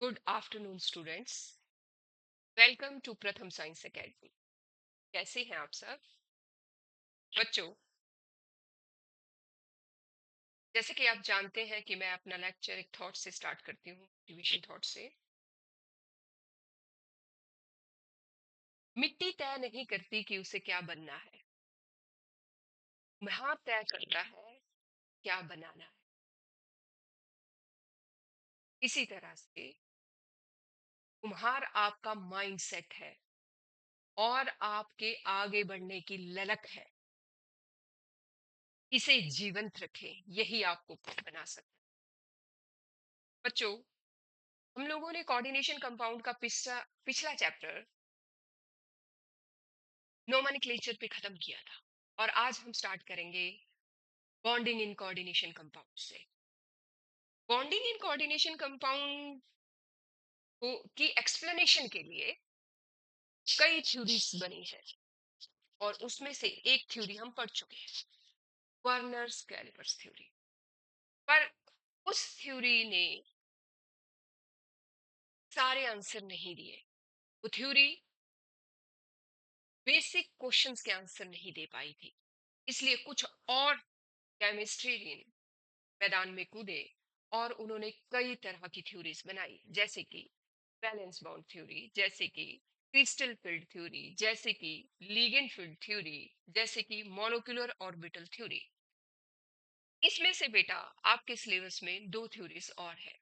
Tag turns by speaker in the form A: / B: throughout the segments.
A: Good afternoon students. Welcome to Pratham science academy. कैसे हैं आप सब बच्चों? जैसे कि आप जानते हैं कि मैं अपना लेक्चर एक थॉट से स्टार्ट करती हूँ, मोटिवेशन थॉट से। मिट्टी तय नहीं करती कि उसे क्या बनना है, कुम्हार तय करता है क्या बनाना है। इसी तरह से कुम्हार आपका माइंडसेट है और आपके आगे बढ़ने की ललक है। इसे जीवंत रखें, यही आपको बना सकता है। बच्चों, हम लोगों ने कोऑर्डिनेशन कंपाउंड का पिछला चैप्टर नोमेनक्लेचर पे खत्म किया था और आज हम स्टार्ट करेंगे बॉन्डिंग इन कोऑर्डिनेशन कंपाउंड से। बॉन्डिंग इन कोऑर्डिनेशन कंपाउंड को की एक्सप्लेनेशन के लिए कई थ्योरीज बनी है और उसमें से एक थ्योरी हम पढ़ चुके हैं, वर्नर्स कैलिपर्स थ्योरी। पर उस थ्योरी ने सारे आंसर नहीं दिए। वो थ्योरी बेसिक क्वेश्चंस के आंसर नहीं दे पाई थी, इसलिए कुछ और केमिस्ट्री मैदान में कूदे और उन्होंने कई तरह की थ्योरीज बनाई, जैसे कि बैलेंस बाउंड थ्योरी, जैसे कि क्रिस्टल फील्ड थ्योरी, जैसे कि लिगेंड फील्ड थ्योरी, जैसे कि मॉलिक्यूलर ऑर्बिटल थ्योरी। इसमें से बेटा आपके सिलेबस में दो थ्योरीज और है।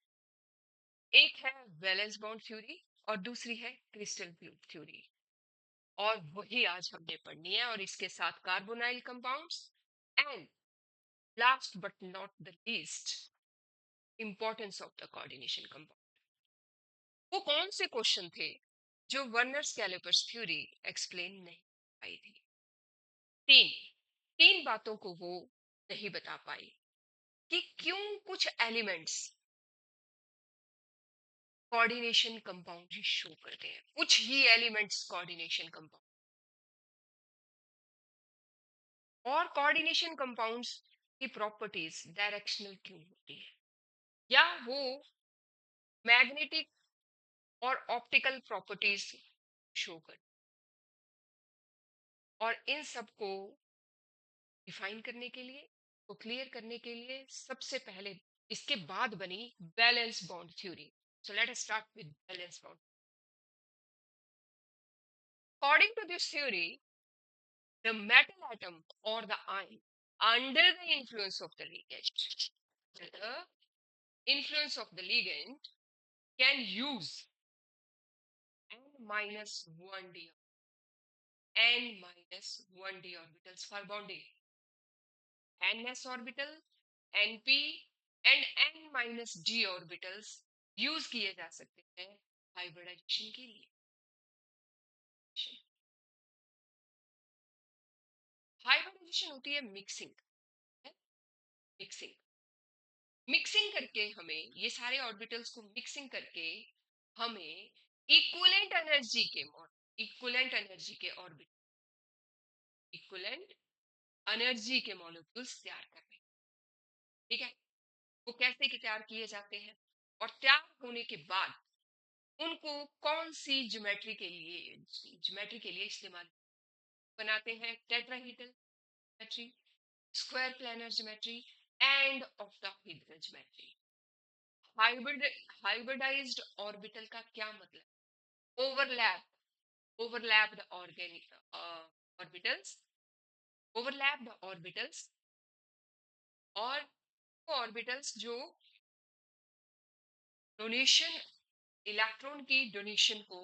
A: एक है वैलेंस बाउंड थ्योरी और दूसरी है क्रिस्टल फील्ड थ्योरी, और वही आज हमने पढ़नी है। और इसके साथ carbonyl compounds and last but not the least importance of the coordination compound. वो कौन से क्वेश्चन थे जो वर्नर्स कैलिपर्स थ्योरी एक्सप्लेन नहीं पाई थी? तीन तीन बातों को वो नहीं बता पाई कि क्यों कुछ एलिमेंट्स कोऑर्डिनेशन कंपाउंड ही शो करते हैं, कुछ ही एलिमेंट्स कोऑर्डिनेशन कंपाउंड, और कोऑर्डिनेशन कंपाउंड्स की प्रॉपर्टीज डायरेक्शनल क्यों होती है, या वो मैग्नेटिक और ऑप्टिकल प्रॉपर्टीज शो करते। और इन सब को डिफाइन करने के लिए, को क्लियर करने के लिए, सबसे पहले इसके बाद बनी valence bond theory. So let us start with valence bond. According to this theory, the metal atom or the ion under the influence of the ligand, the influence of the ligand, can use n minus 1d n minus 1d orbitals for bonding. ns orbital, np and n minus d orbitals use किए जा सकते हैं hybridisation के लिए। Hybridisation होती है mixing, mixing mixing करके हमें ये सारे ऑर्बिटल्स को मिक्सिंग करके हमें इक्विवेलेंट एनर्जी के इक्विवेलेंट एनर्जी के ऑर्बिट इक्विवेलेंट एनर्जी के मॉलिक्यूल्स तैयार करने। ठीक है, वो कैसे के तैयार किए जाते हैं और तैयार होने के बाद उनको कौन सी ज्योमेट्री के लिए इस्तेमाल बनाते हैं? Tetrahedral geometry, square planar geometry and octahedral geometry. Hybridised orbital का क्या मतलब? Overlapped organic orbitals, overlapped orbitals, और वो ऑर्बिटल्स जो डोनेशन, इलेक्ट्रॉन की डोनेशन को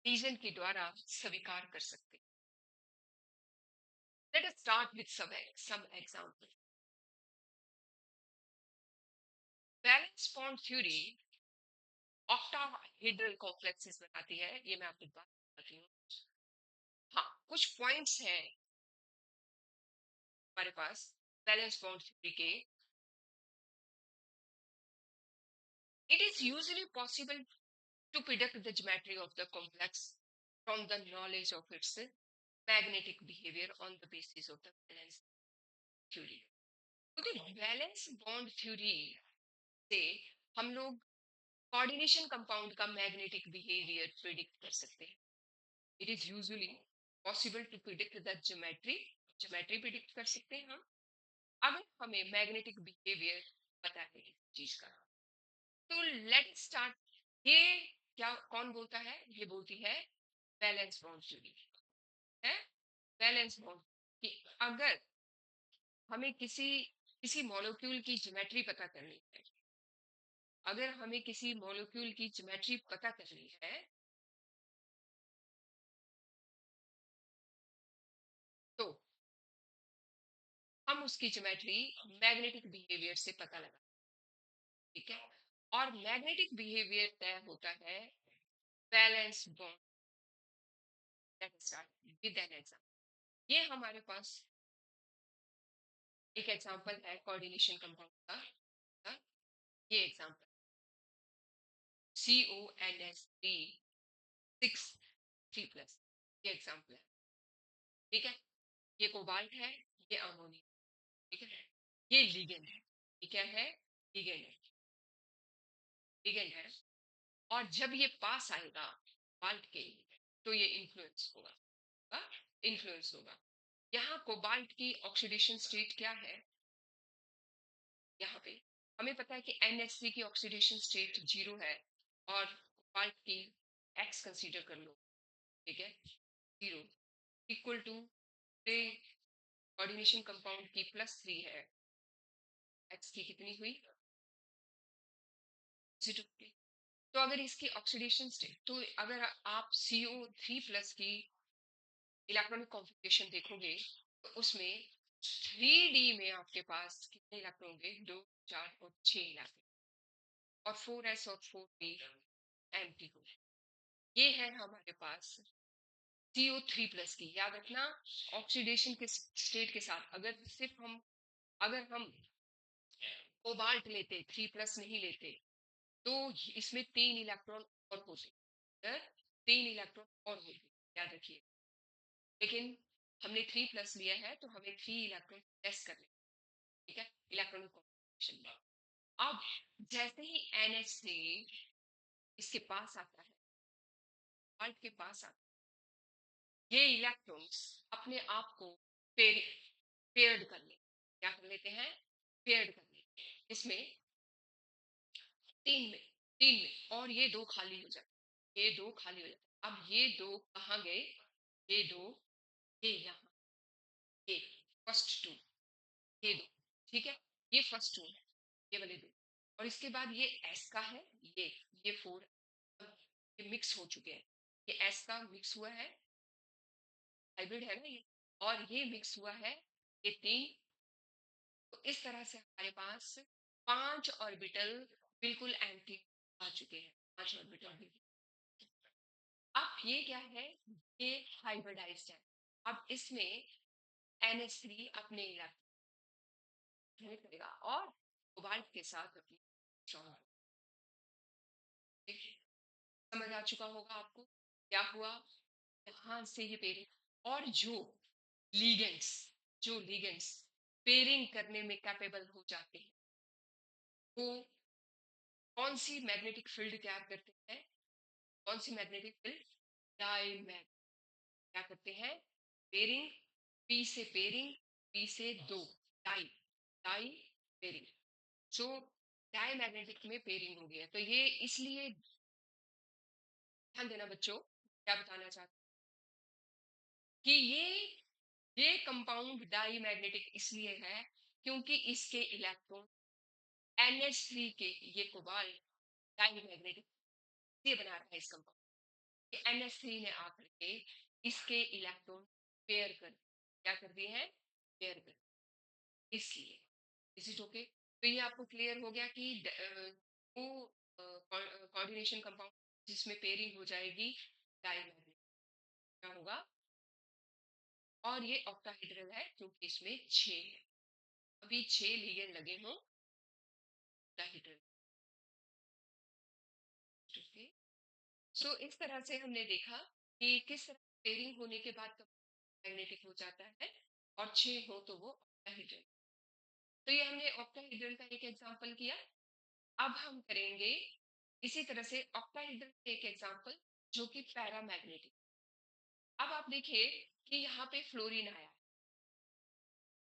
A: रीजन के द्वारा स्वीकार कर सकते। Let us start with some example. Valence bond theory octahedral complexes बनाती है, ये मैं आपको बात बताती हूँ। हाँ, कुछ पॉइंट्स हैं हमारे पास बैलेंस बॉन्ड थ्योरी के। It is usually possible to predict the geometry of the complex from the knowledge of its magnetic behavior on the basis of the valence theory. क्योंकि वैलेंस बॉन्ड थ्योरी से हम लोग coordination compound का magnetic behaviour predict कर सकते हैं। It is usually possible to predict the geometry, geometry predict कर सकते हैं हम, अगर हमें मैग्नेटिक बिहेवियर पता है इस चीज का। तो लेट स्टार्ट। ये क्या कौन बोलता है? ये बोलती है वैलेंस बॉन्ड थ्योरी, है वैलेंस बॉन्ड, कि अगर हमें किसी किसी मॉलिक्यूल की ज्योमेट्री पता करनी है, अगर हमें किसी मॉलिक्यूल की ज्योमेट्री पता करनी है, तो हम उसकी ज्योमेट्री मैग्नेटिक बिहेवियर से पता लगा, ठीक है। और मैग्नेटिक बिहेवियर तय होता है valence bond. Let's start with an example. ये हमारे पास एक एग्जांपल है कोऑर्डिनेशन कंपाउंड का। हाँ, ये एग्जांपल CONS3 6 3+, ये एग्जांपल है, ठीक है। ये कोबाल्ट है, ये अमोनिया, ठीक है। ये लिगेंड है, ये क्या है? लिगेंड है, लिगेंड है। और जब ये पास आएगा कोबाल्ट के, तो ये इन्फ्लुएंस होगा, इन्फ्लुएंस होगा। यहाँ कोबाल्ट की ऑक्सीडेशन स्टेट क्या है? यहाँ पे हमें पता है कि NH3 की ऑक्सीडेशन स्टेट 0 है, और कोबाल्ट की X कंसीडर कर लो, ठीक है, 0 इक्वल टू कोऑर्डिनेशन कंपाउंड की +3 है, X की कितनी हुई? 0। तो अगर इसकी ऑक्सीडेशन स्टेट, तो अगर आप CO3+ की इलेक्ट्रॉनिक कॉन्फ़िगरेशन देखोगे, तो उसमें 3D में आपके पास कितने इलेक्ट्रॉन होंगे? 2, 4 और 6 इलेक्ट्रॉन, और 4s और 4p एम्प्टी हो। ये है हमारे पास CO3+ की। याद रखना, ऑक्सीडेशन के स्टेट के साथ अगर हम कोबाल्ट लेते, 3+ नहीं लेते, तो इसमें 3 इलेक्ट्रॉन और होते, इधर 3 इलेक्ट्रॉन और होते, याद रखिए। लेकिन हमने 3+ लिया है, तो हमें 3 इलेक्ट्रॉन लेस करने, ठीक है, इलेक्ट्रॉनिक कॉन्फ़िगरेशन में। अब जैसे ही NH3 इसके पास आता है, कोबाल्ट के पास आता है, ये इलेक्ट्रॉन्स अपने आप को पेयर्ड कर ले, क्या कर लेते हैं? पेयर्ड कर लेते हैं, इसमें 3 में और ये 2 खाली हो जाते, ये 2 खाली हो जाते। अब ये 2 कहाँ गए? ये 2, ये यहाँ, ये फर्स्ट 2, ये 2, ठीक है, ये फर्स्ट 2 है, ये वाले 2। और इसके बाद ये S का है, ये 4, ये मिक्स हो चुके हैं, ये S का मिक्स हुआ है, हाइब्रिड है ना ये, और ये मिक्स हुआ है, ये 3। तो इस तरह से हमारे पास 5 ऑर्बिटल बिल्कुल एम्प्टी आ चुके हैं, 5 ऑर्बिटल भी। अब ये क्या है? ये हाइब्रिडाइज्ड है। अब इसमें NH3 अपने इलेक्ट्रॉन करेगा, और कोबाल्ट के साथ अपनी इलेक्ट्रॉन, समझ आ चुका होगा आपको क्या हुआ? यहाँ से ये पेयरिंग, और लीगेंड्स जो लीगेंड्स पेयरिंग करने में कैपेबल हो जाते हैं, वो कौन सी मैग्नेटिक फील्ड तैयार करते हैं? कौन सी मैग्नेटिक फील्ड? डाईमैग। क्या करते हैं? पेयरिंग, पी से पेयरिंग, पी से 2, डाई, डाई पेयरिंग। सो डाई मैग्नेटिक में पेयरिंग हो गया। तो ये इसलिए ध्यान देना बच्चों, क्या बताना चाहते कि ये कंपाउंड डाई मैग्नेटिक इसलिए है क्योंकि इसके इलेक्ट्रॉन NH3 के, ये कोबाल्ट डाई मैग्नेटिक ये बना रहा है इस कंपाउंड कि NH3 ने आकर के इसके इलेक्ट्रॉन पेयर कर, क्या कर दिए हैं? पेयर कर, इसलिए। Is it okay? तो ये आपको क्लियर हो गया कि वो कोऑर्डिनेशन कंपाउंड जिसमें पेयरिंग हो जाएगी डाईमैग्नेटिक, क्या होगा? और ये ऑक्टाहेड्रल है क्योंकि इसमें 6 है, अभी 6 लिगेंड लगे हों ऑक्टाहेड्रल। ओके, सो इस तरह से हमने देखा कि किस तरह पेयरिंग होने के बाद मैग्नेटिक हो जाता है, और 6 हो तो वो ऑक्टाहेड्रल। तो ये हमने ऑक्टाहेड्रल का एक एग्जांपल किया। अब हम करेंगे इसी तरह से ऑक्टाहेड्रल एक एग्जांपल जो कि पैरामैग्नेटिक। अब आप देखिए कि यहाँ पे फ्लोरीन आया है,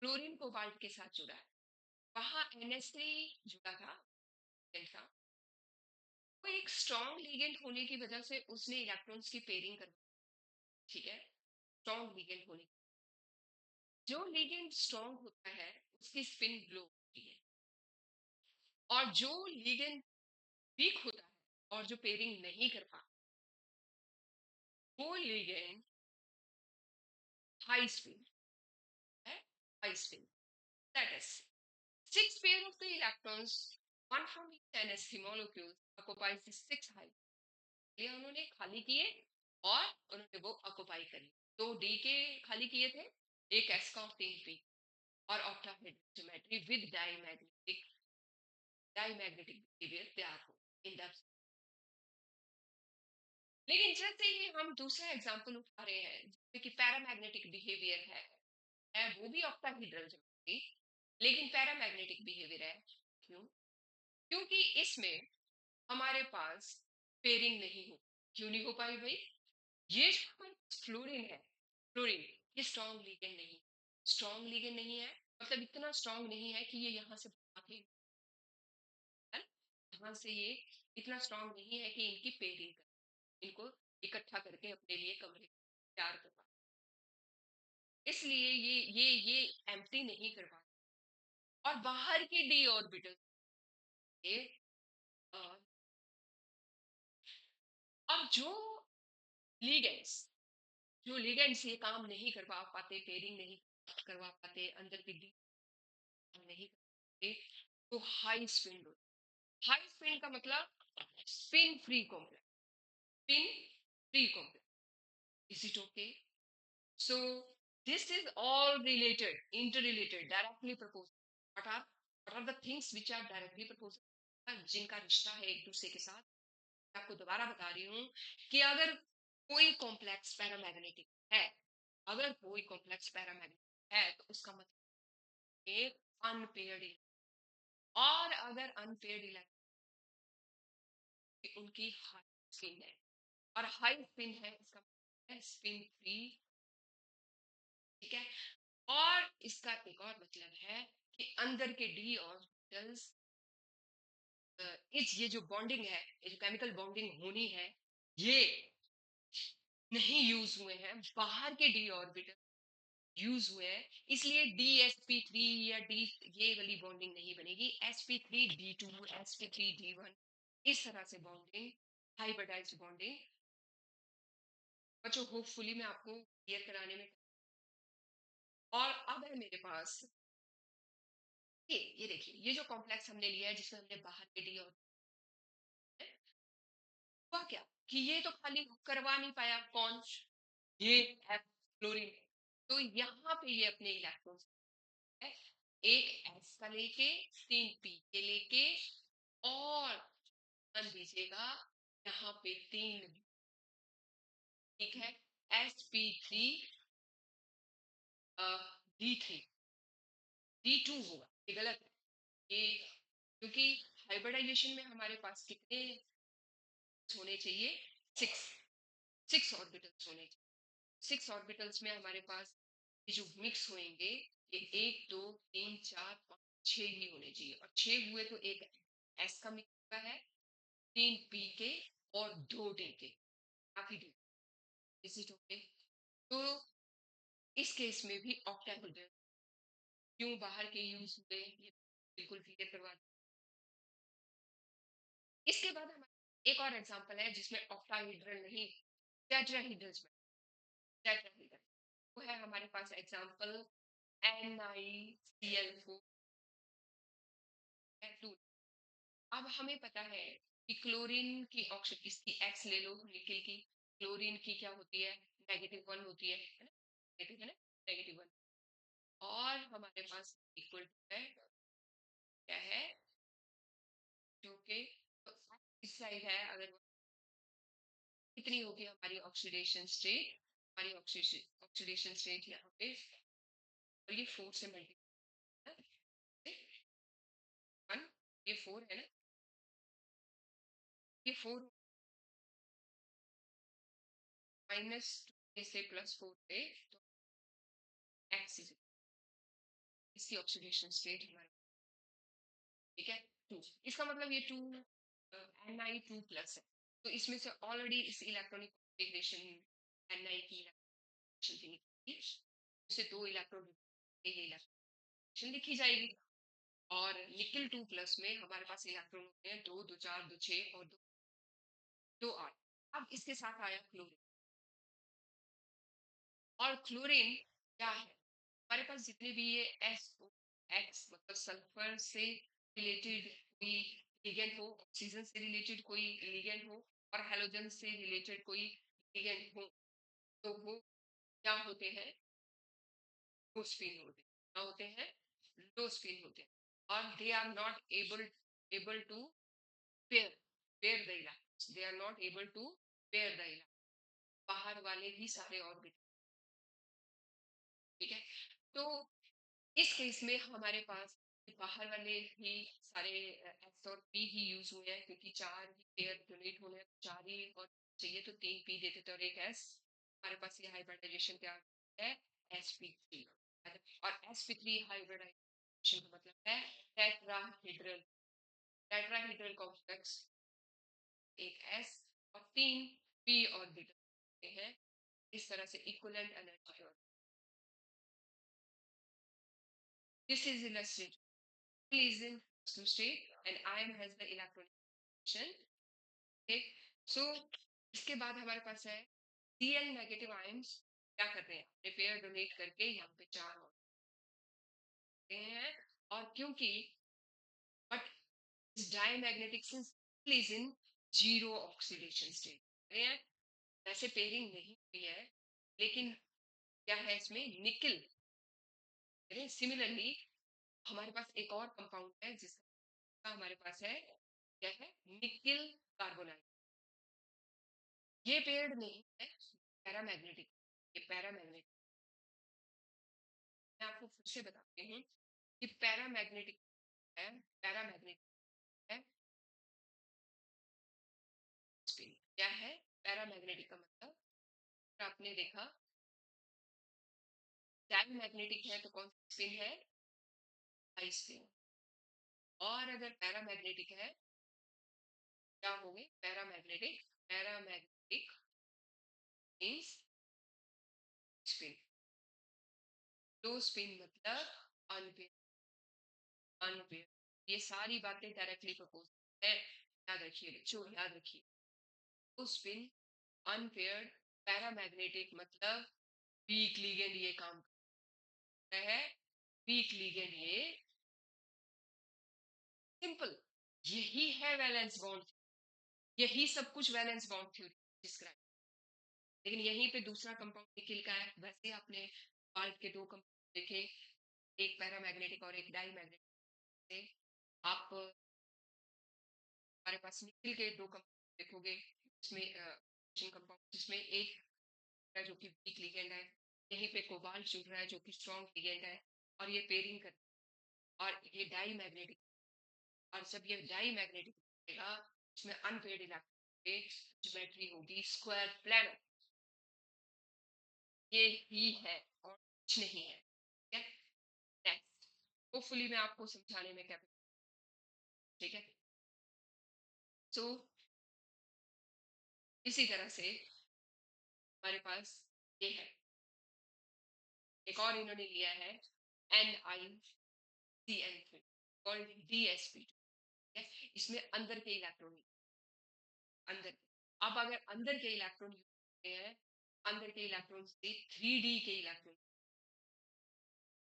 A: फ्लोरीन कोबाल्ट के साथ जुड़ा है, वहां NH3 जुड़ा था, था। वो एक स्ट्रॉन्ग लिगेंड होने की वजह से उसने इलेक्ट्रॉन्स की पेयरिंग कर, ठीक है, स्ट्रॉन्ग लिगेंड होने, जो लिगेंड स्ट्रॉन्ग होता है उसकी स्पिन ग्लो होती है, और जो लिगेंड वीक होता है और जो पेयरिंग नहीं कर पाता, वो लिगेंड हाई स्पिन है, high spin. That is six pair of the electrons, one from each NH3 molecule occupies the six high। ये उन्होंने खाली किए और उन्होंने वो ऑक्युपाई करी। दो डी के खाली किए थे, एक एस का और तीन पी, और octahedral geometry with diamagnetic behaviour तैयार हो इन दैट। लेकिन जैसे ही हम दूसरा एग्जांपल उठा रहे हैं जिसमें कि पैरामैग्नेटिक बिहेवियर है वो भी ऑक्टाहेड्रल ज्योमेट्री, लेकिन पैरामैग्नेटिक बिहेवियर है। क्यों? क्योंकि इसमें हमारे पास पेयरिंग नहीं हो। क्यों नहीं हो पाई भाई? ये जो हमारे पास फ्लोरीन है, फ्लोरीन ये स्ट्रॉन्ग लिगेंड नहीं, स्ट्रॉन्ग लिगेंड नहीं है, मतलब इतना स्ट्रॉन्ग नहीं है कि ये यहाँ से भागे, है ना? यहाँ से ये इतना स्ट्रॉन्ग नहीं है कि इनकी पेयरिंग कर, इनको इकट्ठा करके अपने लिए कमरे तैयार कर पाए, इसलिए ये एम्प्टी नहीं कर पाते। और बाहर के डी ऑर्बिटल के अब लीगेंड्स जो लिगेंड्स ये काम नहीं करवा पाते, पेयरिंग नहीं करवा पाते, अंदर की डी नहीं करते, तो हाई स्पिन। हाई स्पिन का मतलब spin free complex, spin free complex. Is it okay? So this is all related, interrelated, directly proposal. what are the things which are directly proposal, जिनका रिश्ता है एक दूसरे के साथ। मैं आपको दोबारा बता रही हूँ कि अगर कोई कॉम्प्लेक्स पैरामैग्नेटिक है, अगर कोई कॉम्प्लेक्स पैरामैग्नेटिक है तो उसका मतलब एक अनपेयर्ड, और अगर अनपेयर्ड इलेक्ट्रॉन उनकी हाई स्पिन है, और हाई स्पिन है इसका मतलब है स्पिन फ्री, ठीक है। और इसका एक और मतलब है कि अंदर के डी ऑर्बिटल्स, इस ये जो बॉन्डिंग है, ये जो केमिकल बॉन्डिंग होनी है, ये नहीं यूज हुए हैं, बाहर के डी ऑर्बिटल यूज हुए हैं, इसलिए DsP3 या डी, ये वाली बॉन्डिंग नहीं बनेगी। sp3d2, sp3d1, इस तरह से बॉन्डिंग, हाइब्रिडाइज्ड बॉन्डिंग। बच्चों होपफुली मैं आपको क्लियर कराने में, और अब है मेरे पास ये देखिए, ये जो कॉम्प्लेक्स हमने लिया है जिसमें हमने बाहर के डी और हुआ क्या कि ये तो खाली करवा नहीं पाया, कौन? ये है फ्लोरीन। तो यहाँ पे ये अपने इलेक्ट्रॉन्स है, एक एस का लेके, तीन पी के लेके, और ध्यान दीजिएगा यहाँ पे तीन, ठीक है, sp3 d3 d2 होगा, ये गलत है ये, क्योंकि हाइब्रिडाइजेशन में हमारे पास कितने होने चाहिए? सिक्स, सिक्स ऑर्बिटल्स होने चाहिए। सिक्स ऑर्बिटल्स में हमारे पास ये जो मिक्स होंगे, ये एक दो तीन चार पाँच छह ही होने चाहिए, और छह हुए तो एक एस का मिक्स हुआ है, तीन पी के और दो डी के, काफी डी। Is it okay? तो इस केस में भी ऑक्टाहेड्रल क्यों बाहर के यूज हुए ये बिल्कुल क्लियर करवा। इसके बाद हमारा एक और एग्जांपल है जिसमें ऑक्टाहेड्रल नहीं, टेट्राहेड्रल्स में, टेट्राहेड्रल वो है हमारे पास एग्जांपल NiCl4 2। अब हमें पता है कि क्लोरीन की ऑक्सीजन, इसकी एक्स ले लो निकिल की, क्लोरीन की क्या होती है? -1 होती है ना, नेगेटिव है ना, -1। और हमारे पास इक्वल है क्या है, जो कि तो इस साइड है, अगर कितनी होगी हमारी ऑक्सीडेशन स्टेट, हमारी ऑक्सीडेशन स्टेट यहाँ पे, और ये 4 से मल्टीप्लाई, 1, ये 4 है ना, ये 4 माइनस 2 से प्लस 4 पे, तो एक्स इसकी ऑक्सीडेशन स्टेट हमारे, ठीक है, 2। इसका मतलब ये 2 Ni2+ है। तो इसमें से ऑलरेडी इस इलेक्ट्रॉनिक कॉन्फ़िगरेशन Ni की इलेक्ट्रॉन थी, उससे 2 इलेक्ट्रॉन ये इलेक्ट्रॉन लिखी जाएगी। और निकल 2+ में हमारे पास इलेक्ट्रॉन होते हैं 2, 2, 4, 2, 6 और 2, 2, 8। अब इसके साथ आया क्लोरीन। और क्लोरीन क्या है, हमारे पास जितने भी ये SO, मतलब सल्फर से रिलेटेड कोई लिगेंड हो, ऑक्सीजन से रिलेटेड कोई लिगेंड हो, और हैलोजन से रिलेटेड कोई लिगेंड हो, तो वो क्या होते हैं, लो स्पिन होते हैं। क्या होते हैं, लो स्पिन होते हैं। और they are not able to pair pair the electrons, they are not able to pair the electron, बाहर वाले ही सारे ऑर्बिटल, ठीक है। तो इस केस में हमारे पास बाहर वाले ही सारे एस और पी ही यूज हुए हैं, क्योंकि 4 ही पेयर डोनेट होने हैं, 4 ही, और चाहिए तो 3 पी देते थे और एक एस। हमारे पास ये हाइब्रिडाइजेशन क्या है, sp3। और sp3 हाइब्रिडाइजेशन का मतलब है टेट्राहेड्रल, टेट्राहेड्रल कॉम्प्लेक्स, एक एस और 3 पी ऑर्बिटल हैं। इस तरह से equivalent energy. This is illustrated is in two state and ion has the electronic condition, okay। So इसके बाद हमारे पास है Cl नेगेटिव आयंस क्या करते हैं, अपने पेयर डोनेट करके यहाँ पे 4 होते हैं। और क्योंकि बट इस diamagnetic since is in zero oxidation state है, वैसे पेयरिंग नहीं हुई है, लेकिन क्या है इसमें निकल, सिमिलरली हमारे पास एक और कंपाउंड है जिसका हमारे पास है, क्या है, निकिल कार्बोनाइड। ये पेड़ नहीं है, पैरामैग्नेटिक, ये पैरामैग्नेटिक। मैं आपको फिर से बताती हूँ कि पैरामैग्नेटिक है, पैरामैग्नेटिक है स्पिन। क्या है पैरामैग्नेटिक का मतलब, आपने देखा डायमैग्नेटिक है तो कौन सी स्पिन है, आई स्पिन। और अगर पैरामैग्नेटिक है, क्या होगी पैरामैग्नेटिक, पैरामैग्नेटिक मींस स्पिन। दो स्पिन मतलब अनपेयर, अनपेयर। ये सारी बातें डायरेक्टली प्रपोज है, याद रखिए बच्चों, याद रखिए। तो स्पिन अनपेयर्ड, पैरामैग्नेटिक मतलब वीक लिगेंड ये काम करता है, वीक लिगेंड ये, सिंपल, यही है वैलेंस बॉन्ड, यही सब कुछ वैलेंस बॉन्ड थ्योरी डिस्क्राइब। लेकिन यहीं पे दूसरा कंपाउंड निकल का है, वैसे आपने बाल्ट के 2 कंपाउंड देखे, एक पैरामैग्नेटिक और एक डाईमैग्नेटिक। आप हमारे पास निकल के 2 कंपाउंड देखोगे, इसमें कंपाउंड जिसमें एक है जो कि वीक लिगेंड है, यहीं पे कोबाल्ट जुड़ रहा है जो कि स्ट्रॉन्ग लिगेंड है, और ये पेयरिंग कर, और ये डाई मैग्नेटिक। और जब ये डाई मैग्नेटिक बनेगा, इसमें अनपेयर्ड इलेक्ट्रॉन बैटरी होगी स्क्वायर प्लानर, ये ही है और कुछ नहीं है, ठीक है। नेक्स्ट, होपफुली मैं आपको समझाने में कैपेबल, ठीक है। सो इसी तरह से हमारे पास ये है, एक और इन्होंने लिया है NiCN3 कॉल्ड DsP2, इसमें अंदर के इलेक्ट्रॉन, अंदर, अब अगर अंदर के इलेक्ट्रॉन होते हैं, अंदर के इलेक्ट्रॉन से 3D के इलेक्ट्रॉन,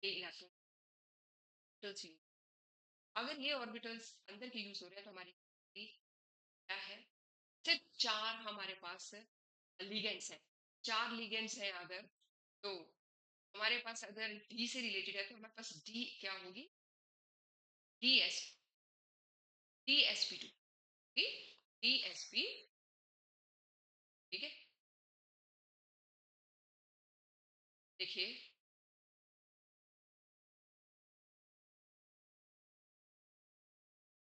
A: के इलेक्ट्रॉन, अगर ये ऑर्बिटल्स अंदर के यूज हो रहे हैं तो हमारी क्या है, सिर्फ 4 हमारे पास लिगेंड्स हैं, 4 लिगेंड्स हैं अगर, तो हमारे पास अगर डी से रिलेटेड है तो हमारे पास डी क्या होगी, डी एस, DsP2, DsP, ठीक है। देखिए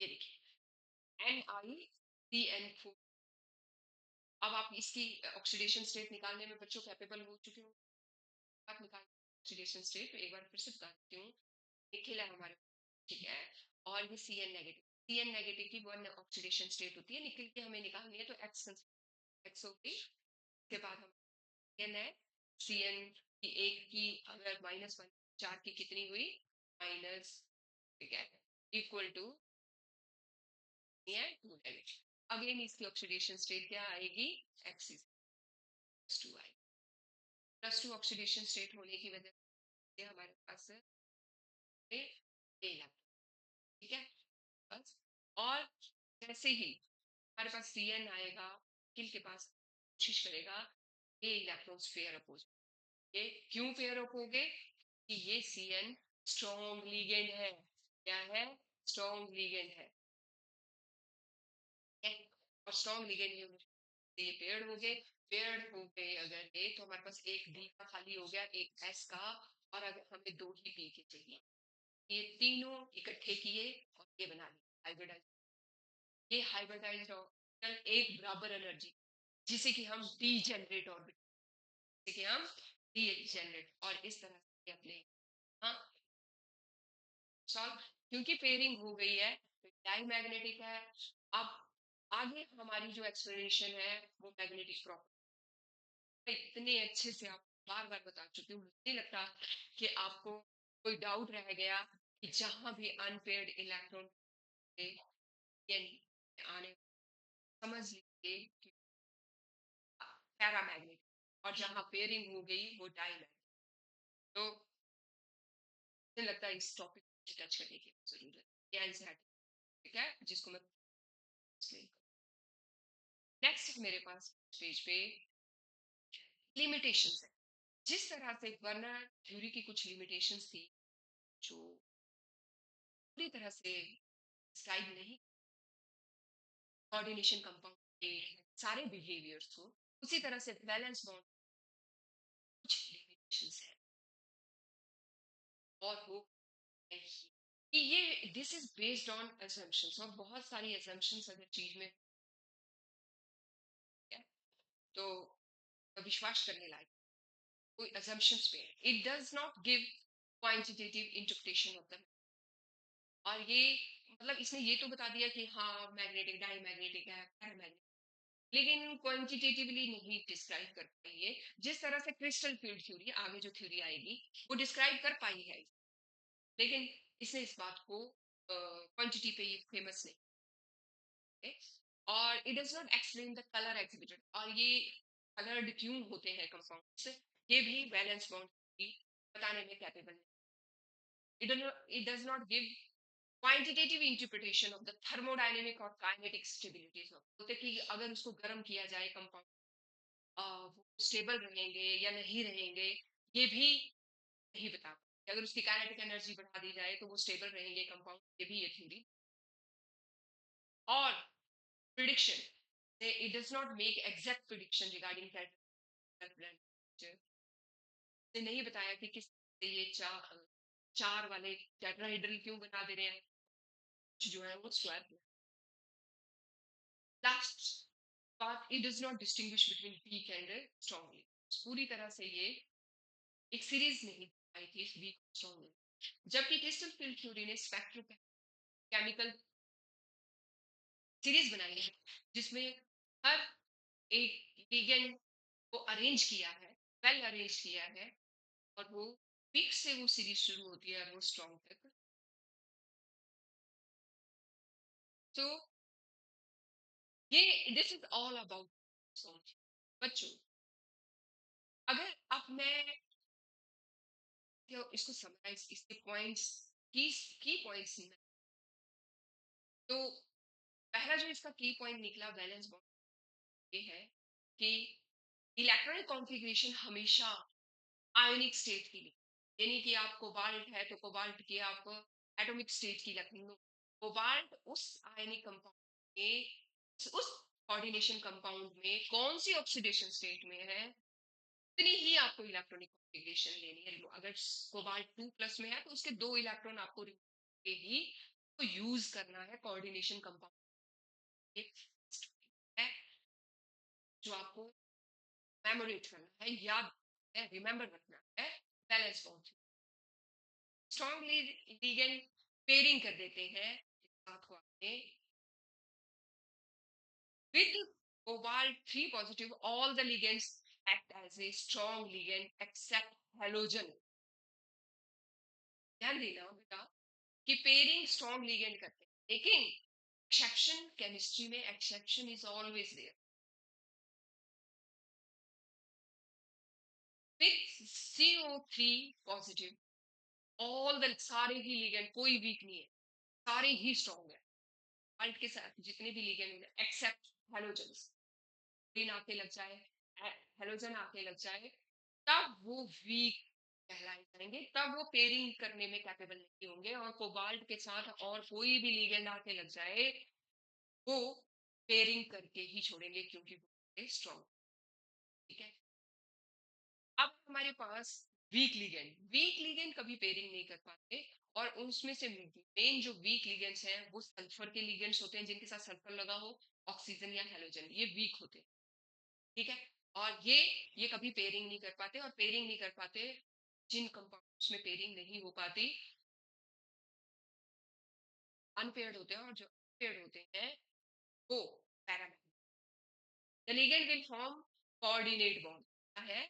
A: ये देखिए Ni CN4। अब आप इसकी ऑक्सीडेशन स्टेट निकालने में बच्चों कैपेबल हो चुके हो। आप निकाल ऑक्सीडेशन स्टेट एक बार फिर से बता देती हूँ। निखिल है हमारे पास, ठीक है, और ये CN नेगेटिव की वन ऑक्सीडेशन स्टेट होती है, निखिल की हमें निकालनी है, तो एक्स हो गई। उसके बाद हम CN है, CN की एक की अगर -1, 4 की कितनी हुई, माइनस, ठीक है, इक्वल टू है 2 नेगेटिव। अगेन इसकी ऑक्सीडेशन स्टेट क्या आएगी, एक्स +2 आएगी। +2 ऑक्सीडेशन स्टेट होने की वजह से हमारे पास ए इलेक्ट्रॉन, ठीक है, बस। और जैसे ही हमारे पास CN आएगा, किल के पास कोशिश करेगा ये इलेक्ट्रॉन्स फेयर अप हो जाए। ये क्यों फेयर अप हो गए, कि ये CN स्ट्रॉन्ग लिगेंड है। क्या है, स्ट्रॉन्ग लिगेंड है, ठीक है? और स्ट्रॉन्ग लिगेंड ये पेड़ हो गए। पेड़ हो गए अगर ये, तो हमारे पास एक डी का खाली हो गया, एक एस का, और अगर हमें दो ही पी के चाहिए, ये तीनों इकट्ठे किए और ये बना लिया हाइब्रिडाइज। ये हाइब्रिडाइज्ड ऑर्बिटल एक बराबर एनर्जी, जिसे कि हम डी जनरेट ऑर्बिटल, जिसे कि हम डी जनरेट, और इस तरह से अपने, हाँ, सॉल्व। क्योंकि पेयरिंग हो गई है, डाई मैग्नेटिक है। अब आगे हमारी जो एक्सप्लेनेशन है वो मैग्नेटिक प्रॉपर्टी इतने अच्छे से आप बार बार बता चुकी हूँ, मुझे नहीं लगता कि आपको कोई डाउट रह गया कि जहां भी अनपेयर्ड इलेक्ट्रॉन आने, समझ लीजिए कि पैरामैग्नेटिक, और जहां पेयरिंग हो गई वो डाईमैग्नेटिक। तो मुझे लगता है इस टॉपिक को टच करने की जरूरत है, ये एनसीईआरटी, ठीक है, जिसको मैं एक्सप्लेन करूँ। नेक्स्ट मेरे पास पेज पे लिमिटेशंस है। जिस तरह से वर्नर थ्योरी की कुछ लिमिटेशंस थी जो पूरी तरह से डिस्क्राइब नहीं, कोऑर्डिनेशन कंपाउंड के सारे बिहेवियर्स को, उसी तरह से बैलेंस बॉन्ड कुछ लिमिटेशंस है, और वो है कि ये this is based on assumptions, और बहुत सारी असम्पशंस अगर चीज में है, तो विश्वास करने लायक कोई assumptions पे है। It does not give quantitative interpretation of the, और ये मतलब इसने ये तो बता दिया कि हाँ मैग्नेटिक डाई मैग्नेटिक है पैरामैग्नेटिक, लेकिन क्वांटिटेटिवली नहीं डिस्क्राइब कर पाई है। जिस तरह से क्रिस्टल फील्ड थ्योरी, आगे जो थ्योरी आएगी वो डिस्क्राइब कर पाई है, लेकिन इसने इस बात को क्वांटिटी पे ये फेमस नहीं है। और it does not explain the colour exhibited, और ये कलर्ड क्यों होते हैं कंपाउंड्स, ये भी वैलेंस बाउंड बताने में कैपेबल है। It does not give quantitative interpretation of the thermodynamic और kinetic stabilities of, बोलते कि अगर उसको गर्म किया जाए कंपाउंड, वो स्टेबल रहेंगे या नहीं रहेंगे, ये भी नहीं बता पाते। अगर उसकी काइनेटिक एनर्जी बढ़ा दी जाए तो वो स्टेबल रहेंगे कंपाउंड, ये भी ये थ्योरी। और prediction, it does not make exact prediction regarding temperature, ने नहीं बताया कि किस से ये चार वाले टेट्राहेड्रल क्यों बना दे रहे हैं, कुछ जो है वो स्क्वायर। लास्ट बात, it does not distinguish between weak and strong, पूरी तरह से ये एक सीरीज नहीं आई थी वीक स्ट्रॉन्ग, जबकि क्रिस्टल फील्ड थ्योरी ने स्पेक्ट्रोकेमिकल सीरीज बनाई है, जिसमें हर एक लिगेंड को अरेंज किया है, वेल अरेंज किया है, और वो वीक से वो सीरीज शुरू होती है और वो स्ट्रॉन्ग तक। तो ये दिस इज ऑल अबाउट बच्चों। अगर अब मैं इसको समराइज, इसके पॉइंट्स की पॉइंट्स, तो पहला जो इसका की पॉइंट निकला बैलेंस बॉन्ड, ये है कि इलेक्ट्रॉनिक कॉन्फ़िगरेशन हमेशा आयनिक स्टेट की नहीं, यानी कि आप कोबाल्ट है तो कोबाल्ट की आप एटॉमिक स्टेट की रखनी हो। कोबाल्ट उस आयनिक कंपाउंड में, उस कोऑर्डिनेशन कंपाउंड में कौन सी ऑक्सीडेशन स्टेट में है, उतनी ही आपको इलेक्ट्रॉनिक कॉन्फ़िगरेशन लेनी है। अगर कोबाल्ट 2+ में है तो उसके 2 इलेक्ट्रॉन आपको ही तो यूज करना है कोऑर्डिनेशन कंपाउंड। आपको मेमोरेट करना है, याद है, रिमेंबर रखना है valence bond. Strong ligand pairing कर देते हैं इस बात को आपने with cobalt 3 positive all the ligands act as a strong ligand except halogen। ध्यान देना बेटा कि पेयरिंग स्ट्रॉन्ग लिगेंड करते हैं, लेकिन एक्सेप्शन केमिस्ट्री में exception is always there. With CO3 positive all the सारे ही लिगेंड, कोई वीक नहीं है, सारे ही स्ट्रॉन्ग है। अल्ट के साथ जितने भी लिगेंड एक्सेप्ट हेलोजन, ग्रीन आके लग जाए, हेलोजन आके लग जाए, तब वो वीक कहलाए जाएंगे, तब वो पेयरिंग करने में कैपेबल नहीं होंगे। और कोबाल्ट के साथ और कोई भी लिगेंड आके लग जाए, वो पेयरिंग करके ही छोड़ेंगे क्योंकि वो स्ट्रॉन्ग। ठीक है, अब हमारे पास वीक लिगेंड कभी पेयरिंग नहीं कर पाते, और उसमें से मेन जो वीक लिगेंड्स हैं वो सल्फर के लिगेंड्स होते हैं, जिनके साथ सल्फर लगा हो, ऑक्सीजन या हेलोजन, ये वीक होते हैं। ठीक है, और ये कभी पेयरिंग नहीं कर पाते, और पेयरिंग नहीं कर पाते, जिन कंपाउंड्स में पेयरिंग नहीं हो पाती अनपेयर्ड होते हैं, और जो पेयर्ड होते हैं वो paramagnetic. The ligand will form coordinate bond है।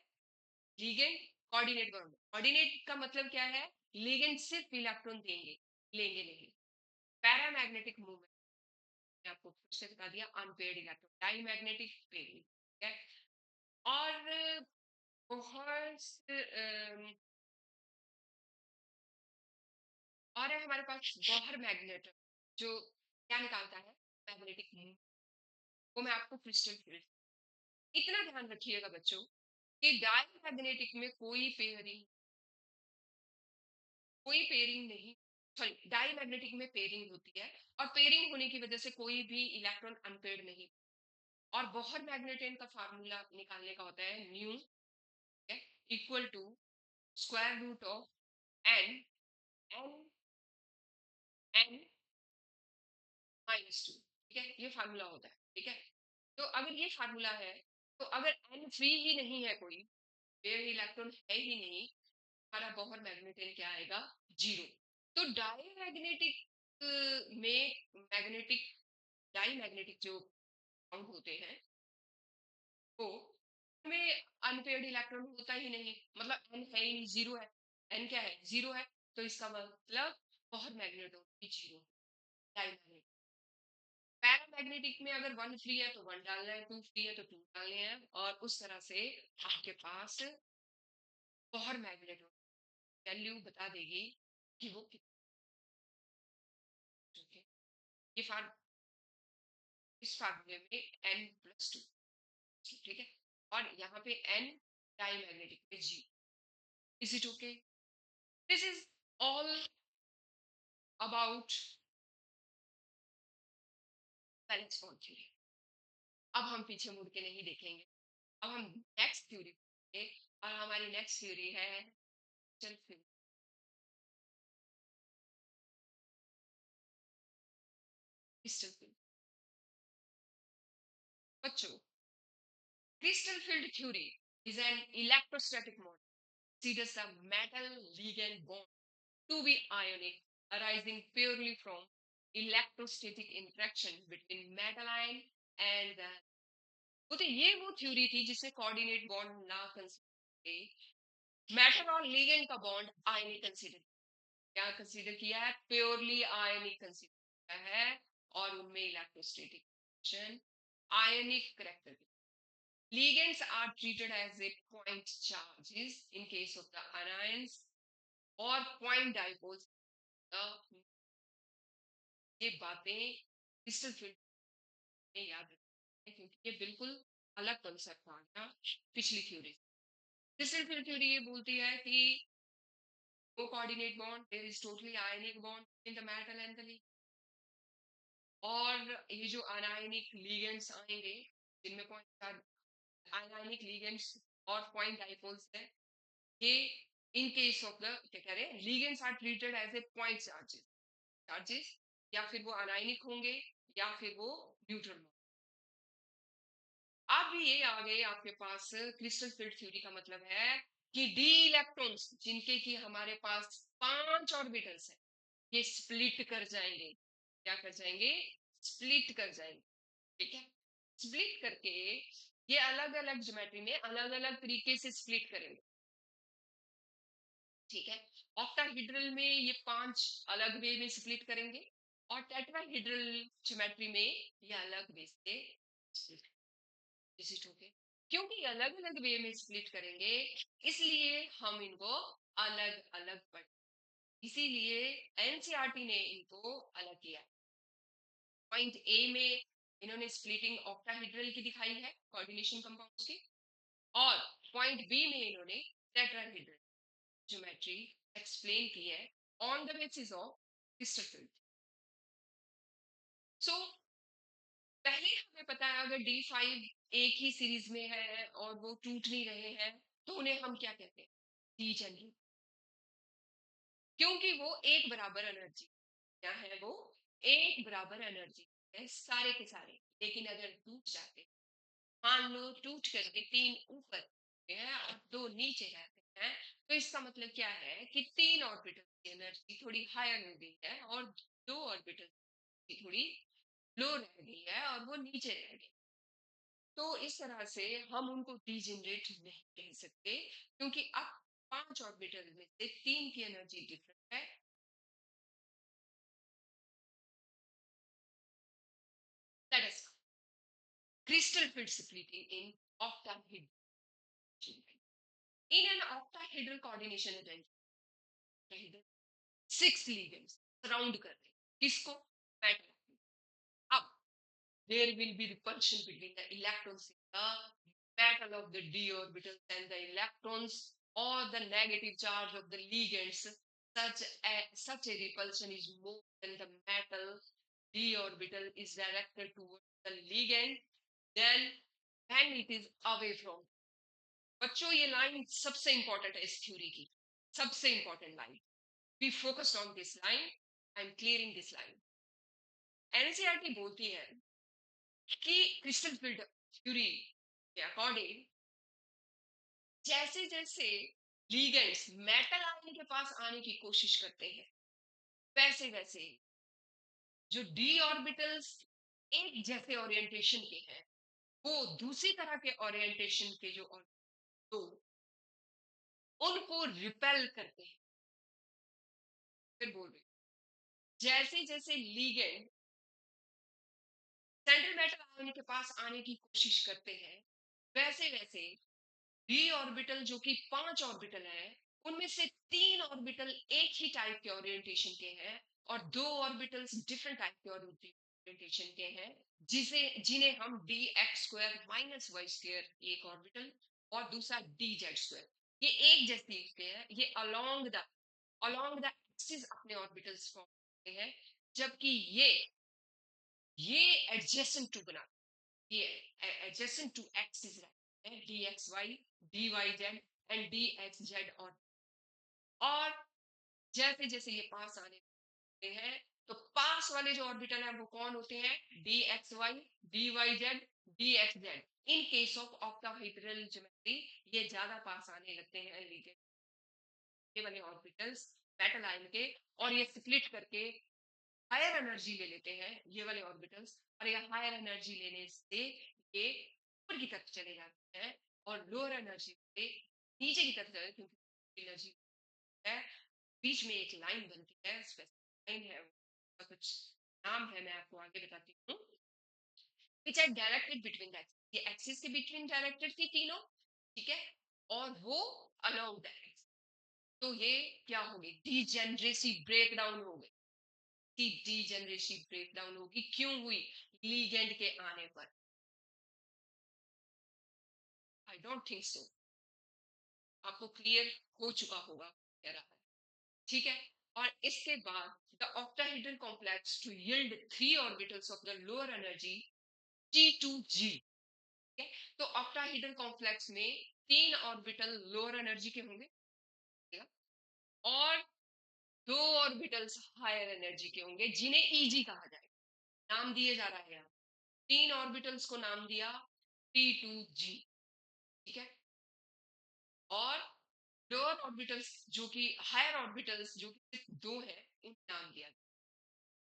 A: लिगेंड कोऑर्डिनेट बॉन्ड, कोऑर्डिनेट का मतलब क्या है, लिगेंड सिर्फ इलेक्ट्रॉन देंगे, लेंगे नहीं। पैरामैग्नेटिक मूवमेंट मैंने आपको फिर से बता दिया, अनपेयर्ड इलेक्ट्रॉन, डाईमैग्नेटिक पेयरिंग। ठीक है, और बहुत और है हमारे पास गौहर मैग्नेट, जो क्या निकालता है मैग्नेटिक मूव, वो मैं आपको क्रिस्टल फील्ड। इतना ध्यान रखिएगा बच्चों कि डाईमैग्नेटिक में कोई पेयरिंग नहीं, सॉरी, डाईमैग्नेटिक में पेयरिंग होती है, और पेयरिंग होने की वजह से कोई भी इलेक्ट्रॉन अनपेयर्ड नहीं। और बोहर मैग्नेटियन का फार्मूला निकालने का होता है nu equal to square root of N N N -2। ठीक है, ये फार्मूला होता है। ठीक है, तो अगर ये फार्मूला है, तो अगर एन फ्री ही नहीं है, कोई पेयर इलेक्ट्रॉन है ही नहीं, हमारा बोहर मैग्नेटियन क्या आएगा, जीरो। तो डाईमैग्नेटिक में मैग्नेटिक डाईमैग्नेटिक जो कंपाउंड होते हैं वो में अनपेयर्ड इलेक्ट्रॉन होता ही नहीं, मतलब एन है ही, जीरो है। एन क्या है, जीरो है, तो इसका मतलब बहुत मैग्नेट होती जीरो, डाईमैग्नेट। पैरामैग्नेटिक में अगर वन फ्री है तो वन डालना है, टू फ्री है तो टू डालने हैं, और उस तरह से आपके पास बहुत मैग्नेट वैल्यू बता देगी कि वो कितने। ये फार्म इस फार्मूले में n+2। ठीक है, और यहाँ पे n डाईमैग्नेटिक में G। Is it okay? This is all about balance bond theory. अब हम पीछे मुड़ के नहीं देखेंगे, अब हम नेक्स्ट थ्योरी देखेंगे, और हमारी नेक्स्ट थ्योरी है क्रिस्टल फील्ड। बच्चों, crystal field theory is an electrostatic model, considers the metal ligand bond to be ionic, arising purely from electrostatic interaction between metal ion and the। तो ये वो theory थी जिसने कोऑर्डिनेट बॉन्ड ना consider, metal और ligand का bond आयनिक consider, क्या consider किया है, प्योरली आयनिक कंसीडर किया है, और उनमें electrostatic ionic character. Ligands are treated as a point charges in case of the anions or point dipoles। ये बातें क्रिस्टल फील्ड में याद रखना, क्योंकि ये बिल्कुल अलग कंसेप्ट आ गया पिछली थ्योरी। क्रिस्टल फील्ड थ्योरी ये बोलती है कि no coordinate bond, there is totally ionic bond in the metal and the ligand। और ये जो अनायनिक लिगेंड्स आएंगे, जिनमें पॉइंट अनायनिक लिगेंड्स और पॉइंट डाइपोल्स है, ये इन केस ऑफ द क्या कह रहे हैं, ligands are treated as a point charges, या फिर वो अनायनिक होंगे या फिर वो न्यूट्रल होंगे। अब ये आ गए आपके पास क्रिस्टल फील्ड थ्योरी का मतलब है कि डी इलेक्ट्रॉन्स जिनके कि हमारे पास 5 ऑर्बिटल्स हैं, ये स्प्लिट कर जाएंगे। क्या कर जाएंगे? स्प्लिट कर जाएंगे। ठीक है, स्प्लिट करके ये अलग अलग ज्योमेट्री में अलग अलग तरीके से स्प्लिट करेंगे। ठीक है, ऑक्टाहेड्रल में ये 5 अलग वे में स्प्लिट करेंगे और टेट्राहेड्रल ज्योमेट्री में ये अलग वे से विजिट होंगे। क्योंकि अलग अलग वे में स्प्लिट करेंगे, इसलिए हम इनको अलग अलग पढ़, इसीलिए एनसीईआरटी ने इनको अलग किया। पॉइंट ए में इन्होंने स्प्लिटिंग ऑक्टाहेड्रल की दिखाई है कोऑर्डिनेशन कंपाउंड्स की, और पॉइंट बी में इन्होंने टेट्राहेड्रल ज्योमेट्री एक्सप्लेन की है on the basis of crystal field. So पहले हमें पता है अगर D5 एक ही सीरीज में है और वो टूट नहीं रहे हैं, तो उन्हें हम क्या कहते हैं? डीजेनरेट। क्योंकि वो एक बराबर एनर्जी, क्या है वो? एक बराबर एनर्जी है सारे के सारे। लेकिन अगर टूट जाते, मान लो टूट करके 3 ऊपर होते हैं और 2 नीचे रहते हैं, तो इसका मतलब क्या है कि 3 ऑर्बिटल की एनर्जी थोड़ी हायर हो गई है और 2 ऑर्बिटल की थोड़ी लो रह गई है और वो नीचे रह गई। तो इस तरह से हम उनको डीजेनरेट नहीं कह सकते, क्योंकि अब 5 ऑर्बिटल में से 3 की एनर्जी डिफरेंट है। That is crystal field splitting in octahedral. In an octahedral coordination arrangement, 6 ligands surround कर रहे हैं किसको? मेटल। अब there will be repulsion between the electrons in the metal of the d orbitals and the electrons or the negative charge of the ligands. Such a repulsion is more than the metal d orbital is directed towards the ligand than when it is away from. बच्चों ये line सबसे important है इस theory की, सबसे important line. Be focused on this line, I am clearing this line. NCERT बोलती है कि क्रिस्टल फील्ड थ्योरी के अकॉर्डिंग जैसे जैसे लीगेंड्स मेटल आयन के पास आने की कोशिश करते हैं, वैसे वैसे जो डी ऑर्बिटल्स एक जैसे ओरिएंटेशन के हैं, वो दूसरी तरह के ओरिएंटेशन के जो तो उनको रिपेल करते हैं। फिर बोल रही, जैसे जैसे लीगेंड सेंट्रल मेटल आयन के पास आने की कोशिश करते हैं, वैसे वैसे डी ऑर्बिटल जो कि 5 ऑर्बिटल है, उनमें से 3 ऑर्बिटल एक ही टाइप के ओरिएंटेशन के हैं और 2 ऑर्बिटल्स डिफरेंट टाइप के ओरिएंटेशन के हैं, जिन्हें हम D X square minus Y square एक ऑर्बिटल और दूसरा डी जेड स्क्वायर, ये एक जैसे के हैं। ये अलोंग द एक्सिस अपने ऑर्बिटल्स फॉर्म करते हैं, जबकि ये एडजेसेंट टू बना, ये adjacent to x is right, dxy dyz and dxz। और जैसे जैसे ये पास आने लगते हैं, तो पास वाले जो ऑर्बिटल हैं वो कौन होते हैं? dxy dyz dxz। In case of octahedral geometry ये ज्यादा पास आने लगते हैं लीगेंड, ये वाले ऑर्बिटल्स मेटल आयन के, और ये स्प्लिट करके हायर एनर्जी ले लेते हैं ये वाले ऑर्बिटल्स, और ये हायर एनर्जी लेने से ये ऊपर की तरफ चले जाते हैं और लोअर एनर्जी से नीचे की तरफ चले, क्योंकि एनर्जी है। बीच में एक लाइन बनती है, स्पेसिफिक लाइन है, उसका कुछ नाम है, मैं आपको आगे बताती हूँ। Which are directed between the axis, ये एक्सिस के बिटवीन डायरेक्टेड थी तीनों। ठीक है, और वो अलोंग द एक्सिस। तो ये क्या होगी? डीजेनरेसी ब्रेकडाउन हो गई, की डीजेनरेसी ब्रेकडाउन होगी। क्यों हुई? लीगेंड के आने पर। आई डोंट थिंक सो आपको क्लियर हो चुका होगा कह रहा है। ठीक है, और इसके बाद the octahedral complex to yield 3 orbitals of the lower energy T2G। ठीक है, तो ऑक्टाहेड्रल कॉम्प्लेक्स में 3 ऑर्बिटल लोअर एनर्जी के होंगे और 2 ऑर्बिटल्स हायर एनर्जी के होंगे, जिन्हें ईजी कहा जाएगा। नाम दिए जा रहा है यहाँ, 3 ऑर्बिटल्स को नाम दिया T2G, ठीक है। और लोअर ऑर्बिटल्स जो कि हायर ऑर्बिटल्स जो कि सिर्फ दो है, उनका नाम दिया गया।